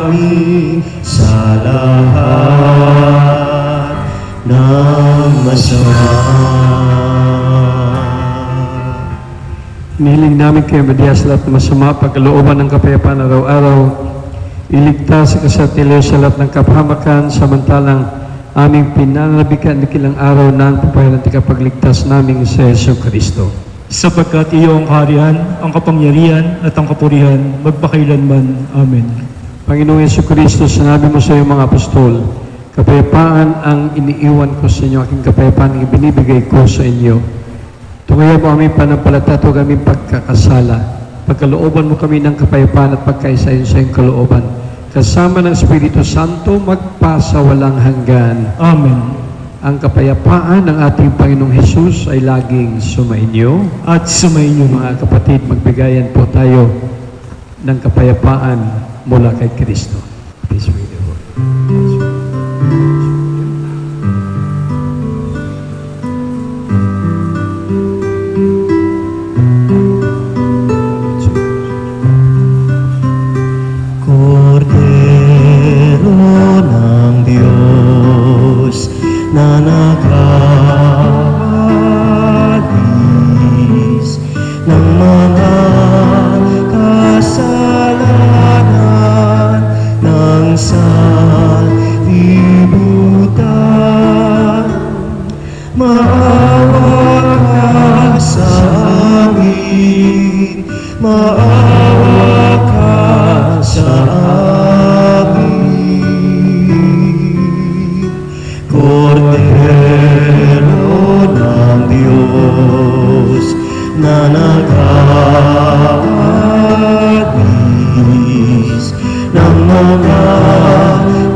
kami sa lahat ng masama. Nihiling namin kayo madias lahat ng masama, pagkalooban ng kapayapaan araw-araw, iligtas sa kasatilo sa lahat ng kapahamakan, samantalang aming pinananabikan ni kilang araw ng papayaran at kapagligtas namin sa Yesu Kristo. Sapagkat iyo ang kaharian, ang kapangyarihan at ang kapurihan, magpakailanman. Amen. Panginoong Yesu Kristo, sinabi mo sa iyong mga apostol, kapayapaan ang iniiwan ko sa inyo, aking kapayapaan ang ibinibigay ko sa inyo. Tungayan mo aming panampalataya, huwag aming pagkakasala. Pagkalooban mo kami ng kapayapaan at pagkaisayon sa iyong kalooban. Kasama ng Espiritu Santo, magpasawalang hanggan. Amen. Ang kapayapaan ng ating Panginoong Hesus ay laging sumainyo. At sumainyo rin. Mga kapatid, magbigayan po tayo ng kapayapaan mula kay Kristo. Peace be with you. Kordero ng Diyos na nag-alis ng mga kasalanan ng sanlibutan. Maawa ka sa amin, maawa ka sa amin. Kordero ng Diyos na nag-alis ng mga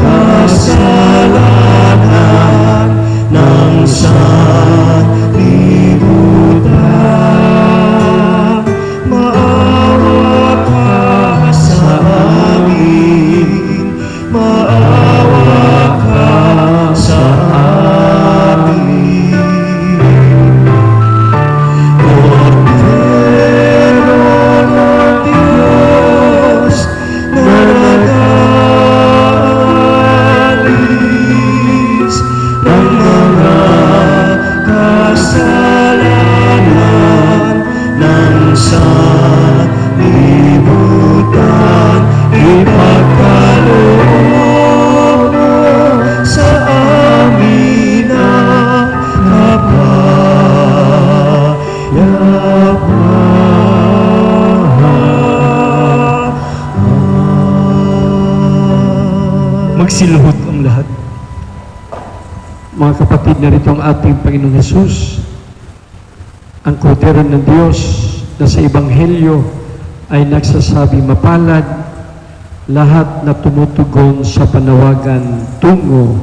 kasalanan ng sanlibutan. Maawa ka sa amin, maawa ka sa amin. Kordero ng Diyos na nag-alis ng mga kasalanan ng sanlibutan, ipagkaloob mo sa amin ang kapayapaan. Magsiluhod ang lahat. Mga kapatid, narito ang ating Panginoong Hesus, ang kordero ng Diyos na sa Ebanghelyo ay nagsasabi, mapalad lahat na tumutugon sa panawagan tungo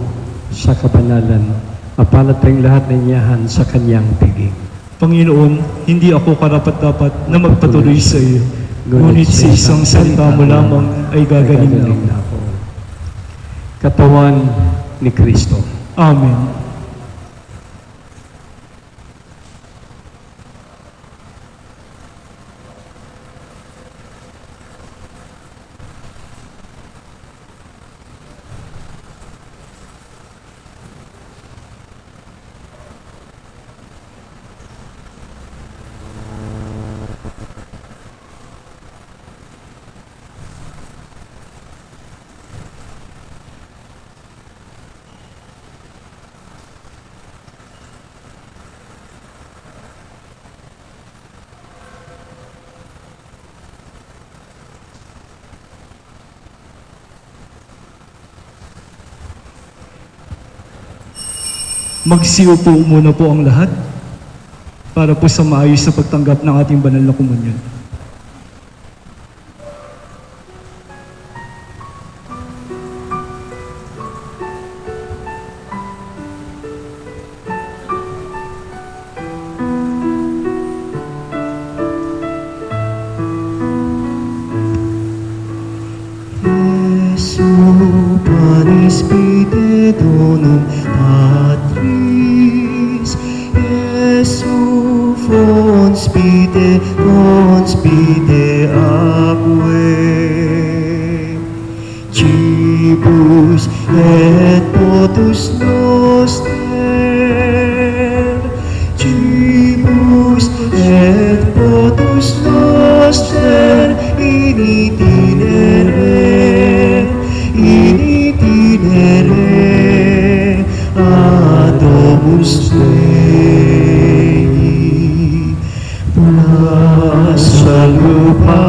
sa kabanalan. Mapalad tayong lahat na iniyahan sa kanyang piging. Panginoon, hindi ako karapat-dapat na magpatuloy sa iyo. Ngunit sa isang salita mo lamang ay gagaling na ako. Katawan ni Kristo. Amen. Magsiupo muna po ang lahat para po sa maayos na pagtanggap ng ating banal na komunyon. Jesu panis pide donum Patris, Jesu fons pide acque. Cibus et potus noster, Cibus et potus noster, in itinere adomus Dei. Mula sa lupa,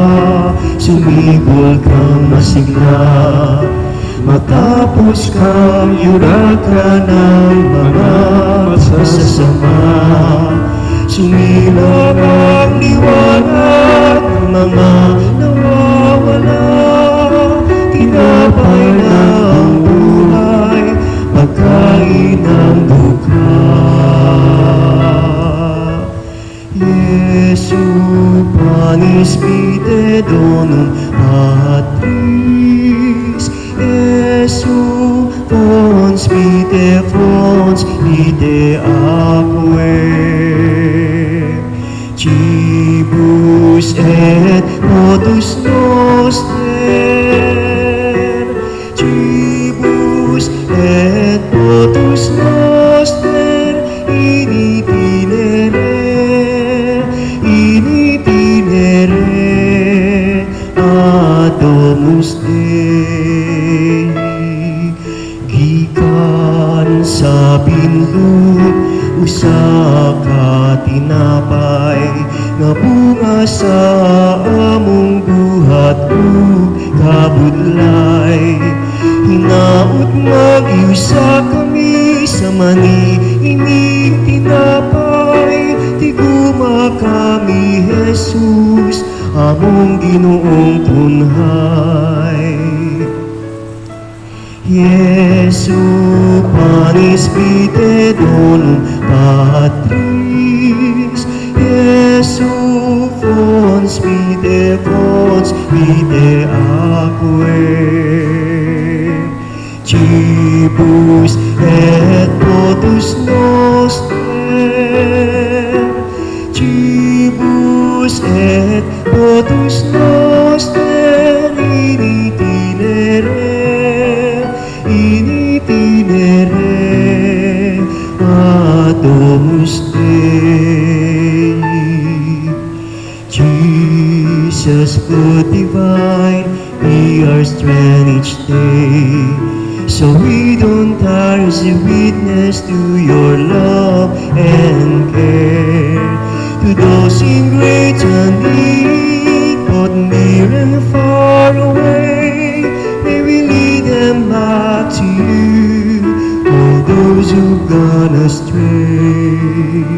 sumibol kang masigla, matapos kang yurakan ng mga masasama. Sumilaw ang liwanag ng mga nawawala, tinapay ng buhay, pagkain ng dukha. Jesu panis vitae donum Patris, Jesu fons vitae aquae, Cibus et potus noster, Cibus et potus noster, in itinere adomus Dei. Gikan sa bindut usa ka tinapay, nga bunga sa among buhat ug kabudlay. Hinaut mag-iusa kami sa mani ining tinapay, tiguma kami Jesus, among Ginoong tunhay. Jesu panis vitae donum Patris, Jesu fons vitae aquae, Cibus et potus noster, Cibus et potus noster, in itinere adomus Dei. Jesus, good divine, be our strength each day, so we don't tire as a witness to your love and care. To those in great need, both near and far away, may we lead them back to you, all those who've gone astray.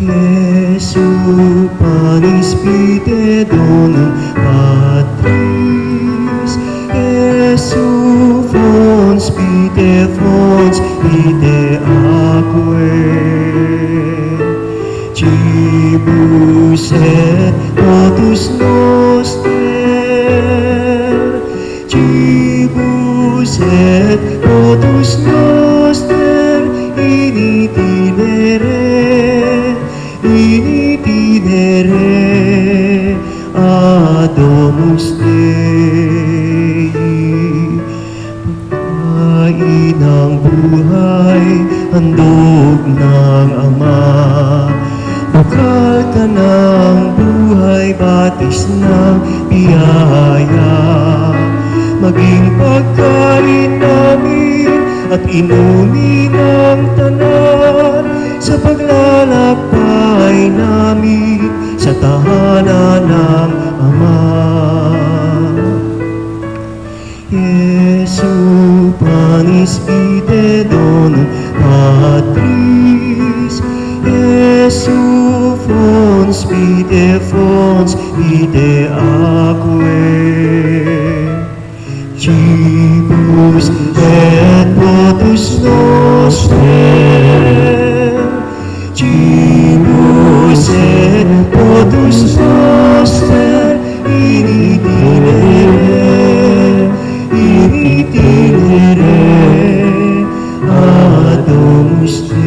Jesu panis vitae donum Patris, Jesu fons vitae aquae, Cibus et potus noster, Cibus et potus noster, in itinere adomus Dei. Pagkain ng buhay, handog ng Ama, bukal ka ng buhay, batis ng biyaya, maging pagkain namin at inumin ng tanan, sa paglalakbay namin sa tahanan ng Ama. Jesu panis vitae donum Patris, Jesu fons vitae aquae, Cibus et potus noster, Cibus et potus noster, in itinere adomus Dei.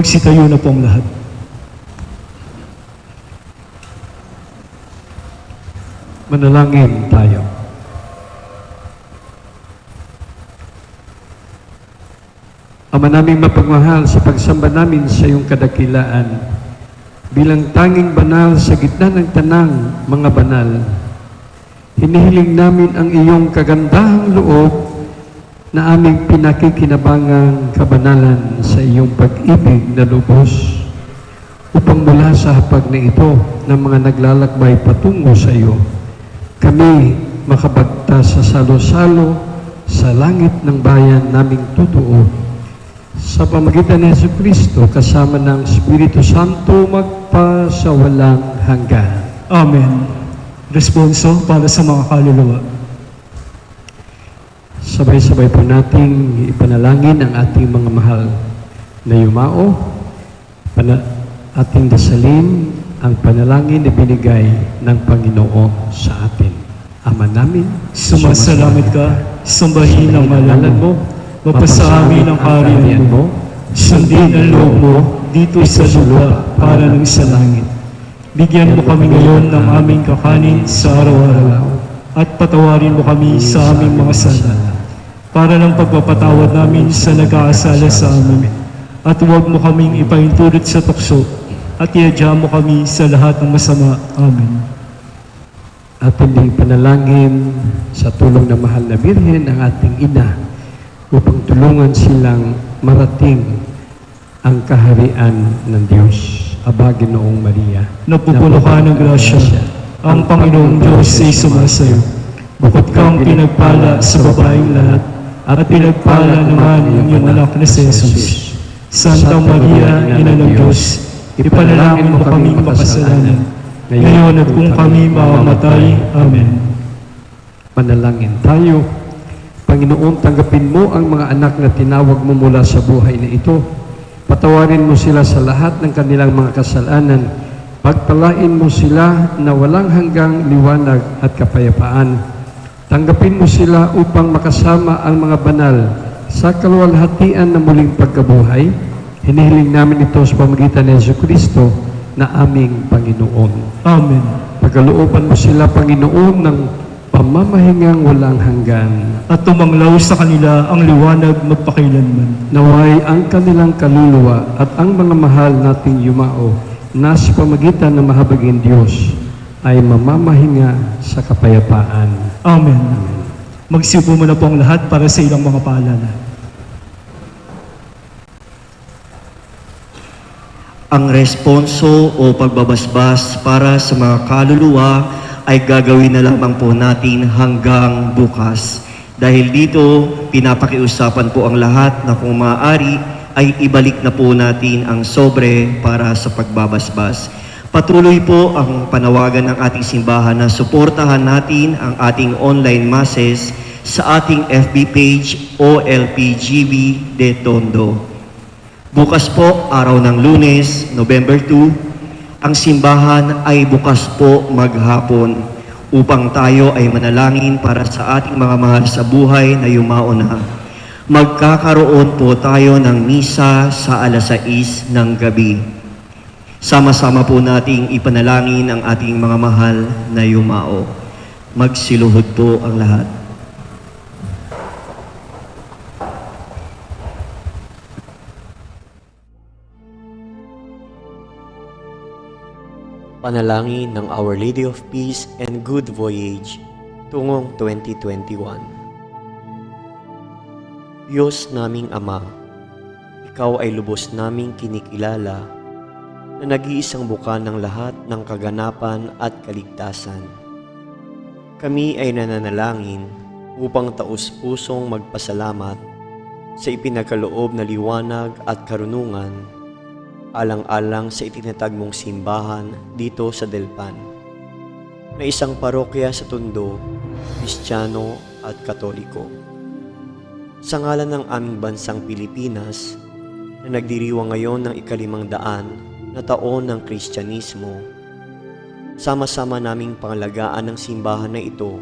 Magsitayo na po ang lahat. Manalangin tayo. Ama naming mapagmahal, sa pagsamba namin sa iyong kadakilaan, bilang tanging banal sa gitna ng tanang mga banal, hinihiling namin ang iyong kagandahang loob na aming pinakikinabangang kabanalan sa iyong pag-ibig na lubos, upang mula sa hapag na ito ng mga naglalakbay patungo sa iyo, kami makabagtas sa salo-salo sa langit ng bayan naming totoo, sa pamagitan ni Jesucristo kasama ng Espiritu Santo magpasawalang hanggan. Amen. Responso para sa mga kaluluwa. Sabay-sabay po nating ipanalangin ang ating mga mahal na yumao, ating dasalin ang panalangin na binigay ng Panginoon sa atin. Ama namin, Sumasalamat ka, sambahin ang ngalan mo, mapasa amin ang kaharian mo, sundin ang loob mo dito sa lupa para ng sa langit. Bigyan mo kami ngayon ng aming kakanin sa araw-araw, at patawarin mo kami sa aming mga sala, para ng pagpapatawad namin sa nag-aasala sa amin. At huwag mo kaming ipaintulot sa tukso, at iadya mo kami sa lahat ng masama. Amen. atin ding panalangin sa tulong ng mahal na Birhen ang ating ina upang tulungan silang marating ang kaharian ng Diyos. Aba, Ginoong Maria, Napupuno ka ng grasya, ang Panginoong Diyos ay sumasayo. Bukod kang pinagpala sa babaeng lahat, at pinagpala naman ang iyong anak na si Jesus. Santa Maria, Ina ng Diyos, ipanalangin mo kaming makasalanan, ngayon at kung kami mamamatay. Amen. Panalangin tayo. Panginoon, tanggapin mo ang mga anak na tinawag mo mula sa buhay na ito. Patawarin mo sila sa lahat ng kanilang mga kasalanan. Pagpalain mo sila na walang hanggang liwanag at kapayapaan. Tanggapin mo sila upang makasama ang mga banal sa kaluwalhatian na muling pagkabuhay. Hinihiling namin ito sa pamamagitan ni Jesucristo na aming Panginoon. Amen. Pagkalooban mo sila, Panginoon, ng pamamahingang walang hanggan. At tumanglaw sa kanila ang liwanag magpakailanman. Naway ang kanilang kaluluwa at ang mga mahal nating yumao na sa pamagitan ng mahabagin Diyos ay mamamahinga sa kapayapaan. Amen. Magsiupo muna po ang lahat para sa ilang mga paalala. Ang responso o pagbabasbas para sa mga kaluluwa ay gagawin na lamang po natin hanggang bukas. Dahil dito, pinapakiusapan po ang lahat na kung maaari ay ibalik na po natin ang sobre para sa pagbabasbas. Patuloy po ang panawagan ng ating simbahan na suportahan natin ang ating online masses sa ating FB page OLPGB de Tondo. Bukas po, araw ng Lunes, November 2, ang simbahan ay bukas po maghapon upang tayo ay manalangin para sa ating mga mahal sa buhay na yumao na. Magkakaroon po tayo ng misa sa 6:00 ng gabi. Sama-sama po nating ipanalangin ang ating mga mahal na yumao. Magsiluhod po ang lahat. Panalangin ng Our Lady of Peace and Good Voyage tungong 2021. Diyos naming Ama, Ikaw ay lubos naming kinikilala na nag-iisang buka ng lahat ng kaganapan at kaligtasan. Kami ay nananalangin upang taus-pusong magpasalamat sa ipinagkaloob na liwanag at karunungan alang-alang sa itinatag mong simbahan dito sa Delpan, na isang parokya sa Tondo, Kristiyano at Katoliko. Sa ngalan ng aming bansang Pilipinas, na nagdiriwang ngayon ng 500 na taon ng Kristyanismo, sama-sama naming pangalagaan ng simbahan na ito,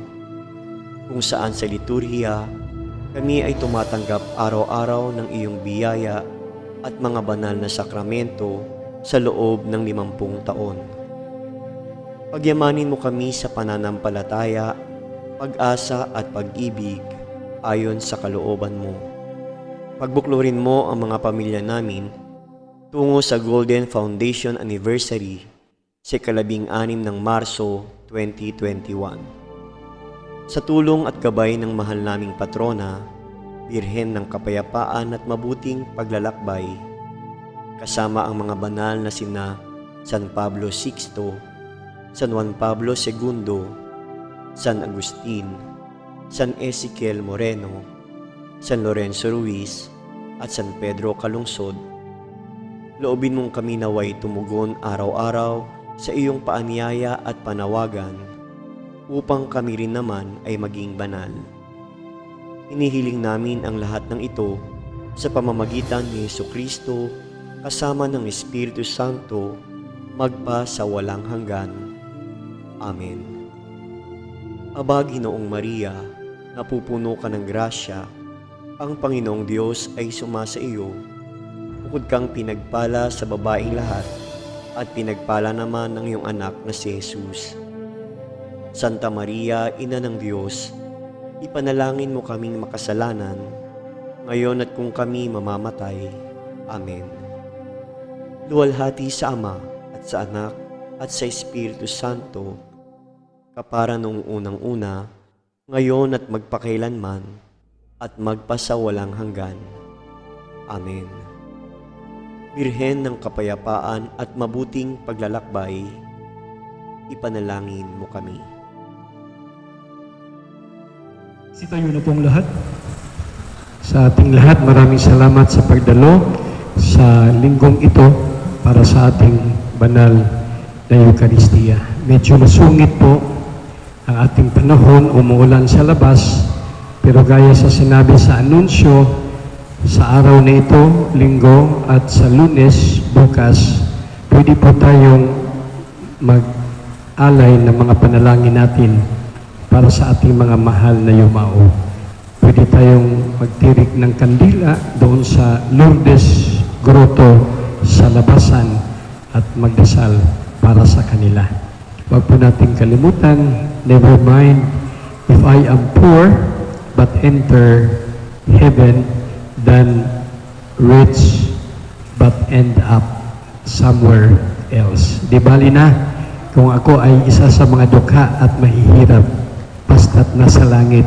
kung saan sa liturhiya, kami ay tumatanggap araw-araw ng iyong biyaya at mga banal na sakramento sa loob ng 50 taon. Pagyamanin mo kami sa pananampalataya, pag-asa at pag-ibig ayon sa kalooban mo. Pagbuklurin mo ang mga pamilya namin tungo sa Golden Foundation Anniversary sa 16 ng Marso 2021. Sa tulong at gabay ng mahal naming patrona, Birhen ng Kapayapaan at Mabuting Paglalakbay, kasama ang mga banal na sina San Pablo VI, San Juan Pablo II, San Agustin, San Ezequiel Moreno, San Lorenzo Ruiz at San Pedro Calungsod, loobin mong kami naway tumugon araw-araw sa iyong paanyaya at panawagan upang kami rin naman ay maging banal. Hinihiling namin ang lahat ng ito sa pamamagitan ni Jesucristo kasama ng Espiritu Santo magpa sa walang hanggan. Amen. Aba, Ginoong Maria, napupuno ka ng grasya, ang Panginoong Diyos ay sumasa iyo. Bukod kang pinagpala sa babaeng lahat, at pinagpala naman ng iyong anak na si Jesus. Santa Maria, Ina ng Diyos, ipanalangin mo kaming makasalanan, ngayon at kung kami mamamatay. Amen. Luwalhati sa Ama, at sa Anak, at sa Espiritu Santo, kapara noong unang-una, ngayon at magpakailanman, at magpasawalang hanggan. Amen. Birhen ng Kapayapaan at Mabuting Paglalakbay, ipanalangin mo kami. Sitayo na pong lahat. Sa ating lahat, maraming salamat sa pagdalo sa linggong ito para sa ating banal na Eucharistia. Medyo masungit po ang ating panahon, umuulan sa labas, pero gaya sa sinabi sa anunsyo, sa araw na ito, linggo at sa Lunes, bukas, pwede po tayong mag-alay ng mga panalangin natin para sa ating mga mahal na yumao. Pwede tayong magtirik ng kandila doon sa Lourdes Grotto sa labasan at magdasal para sa kanila. Huwag po nating kalimutan, never mind if I am poor but enter heaven than rich but end up somewhere else. Di bali na kung ako ay isa sa mga dukha at mahihirap basta't nasa langit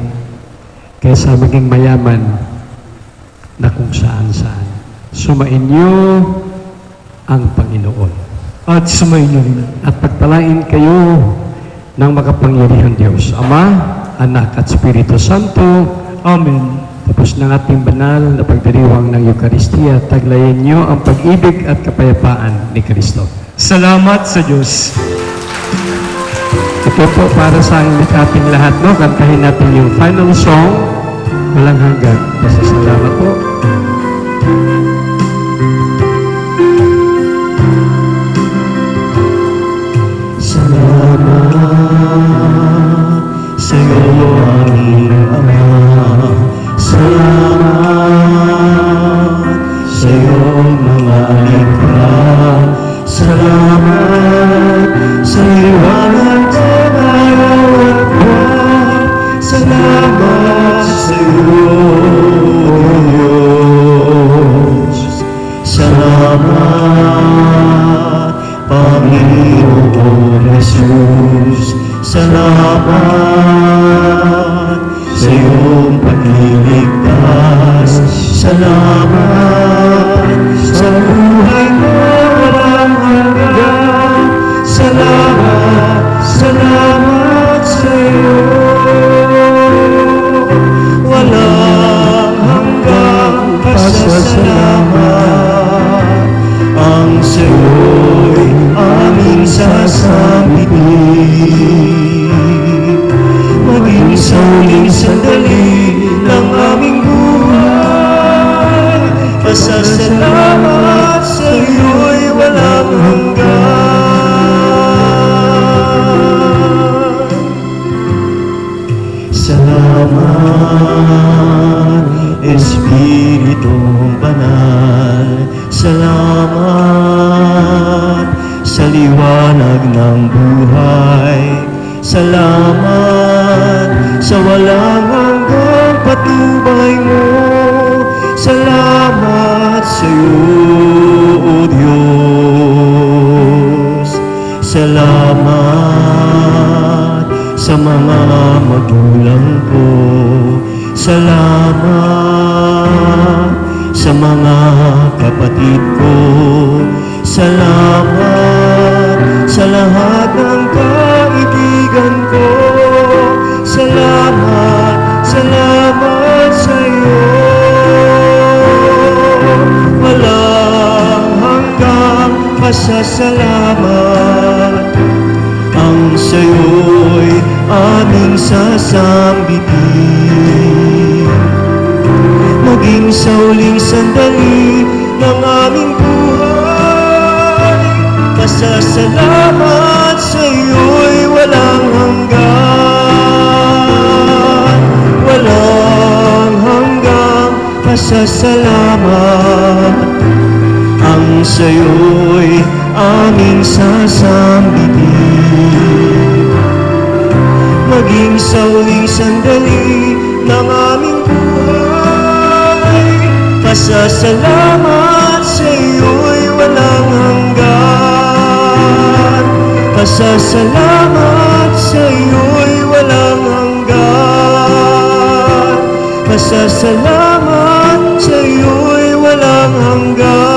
kaysa maging mayaman na kung saan-saan. Sumainyo ang Panginoon. At sumayin rin. At pagpalain kayo ng makapangyarihang Diyos, Ama, Anak at Espiritu Santo. Amen. Tapos ng ating banal na pagdiriwang ng Eucharistia, taglayin niyo ang pag-ibig at kapayapaan ni Kristo. Salamat sa Diyos. Ito po para sa ating lahat, no? Kantahin natin yung final song, Walang Hanggan. Pasasalamat po. Salamat sa iyo, aming Ama. Salamat sa iyong mga likha. Salamat sa liwanag sa araw at buwan. Salamat sa iyo, Diyos. Salamat, Panginoon Jesus. Salamat sa iyong pagliligtas. Salamat sa buhay mo walang hanggan. Salamat, salamat sa iyo. Walang hanggang pasasalamat ang sa iyo'y aming sasambitin. Maging sa huling sandali ng aming buhay, pasasalamat sa iyo'y walang hanggan. Salamat, Espiritu Banal. ng buhay. Salamat sa walang hanggang patnubay mo. Salamat sa iyo, O Diyos. Salamat sa mga magulang ko. Salamat sa mga kapatid ko. Salamat sa lahat ng kaibigan ko. Salamat, salamat sa iyo. Walang hanggang pasasalamat ang sa'yo'y aming sasambitin. Maging sa huling sandali ng aming buhay, pasasalamat sa iyo'y walang hanggan. Walang hanggang pasasalamat ang sa'yo'y aming sasambitin. Maging sa huling sandali ng aming buhay, pasasalamat sa iyo'y walang hanggan. Pasasalamat sa iyo'y walang hanggan. Pasasalamat sa iyo'y walang hanggan.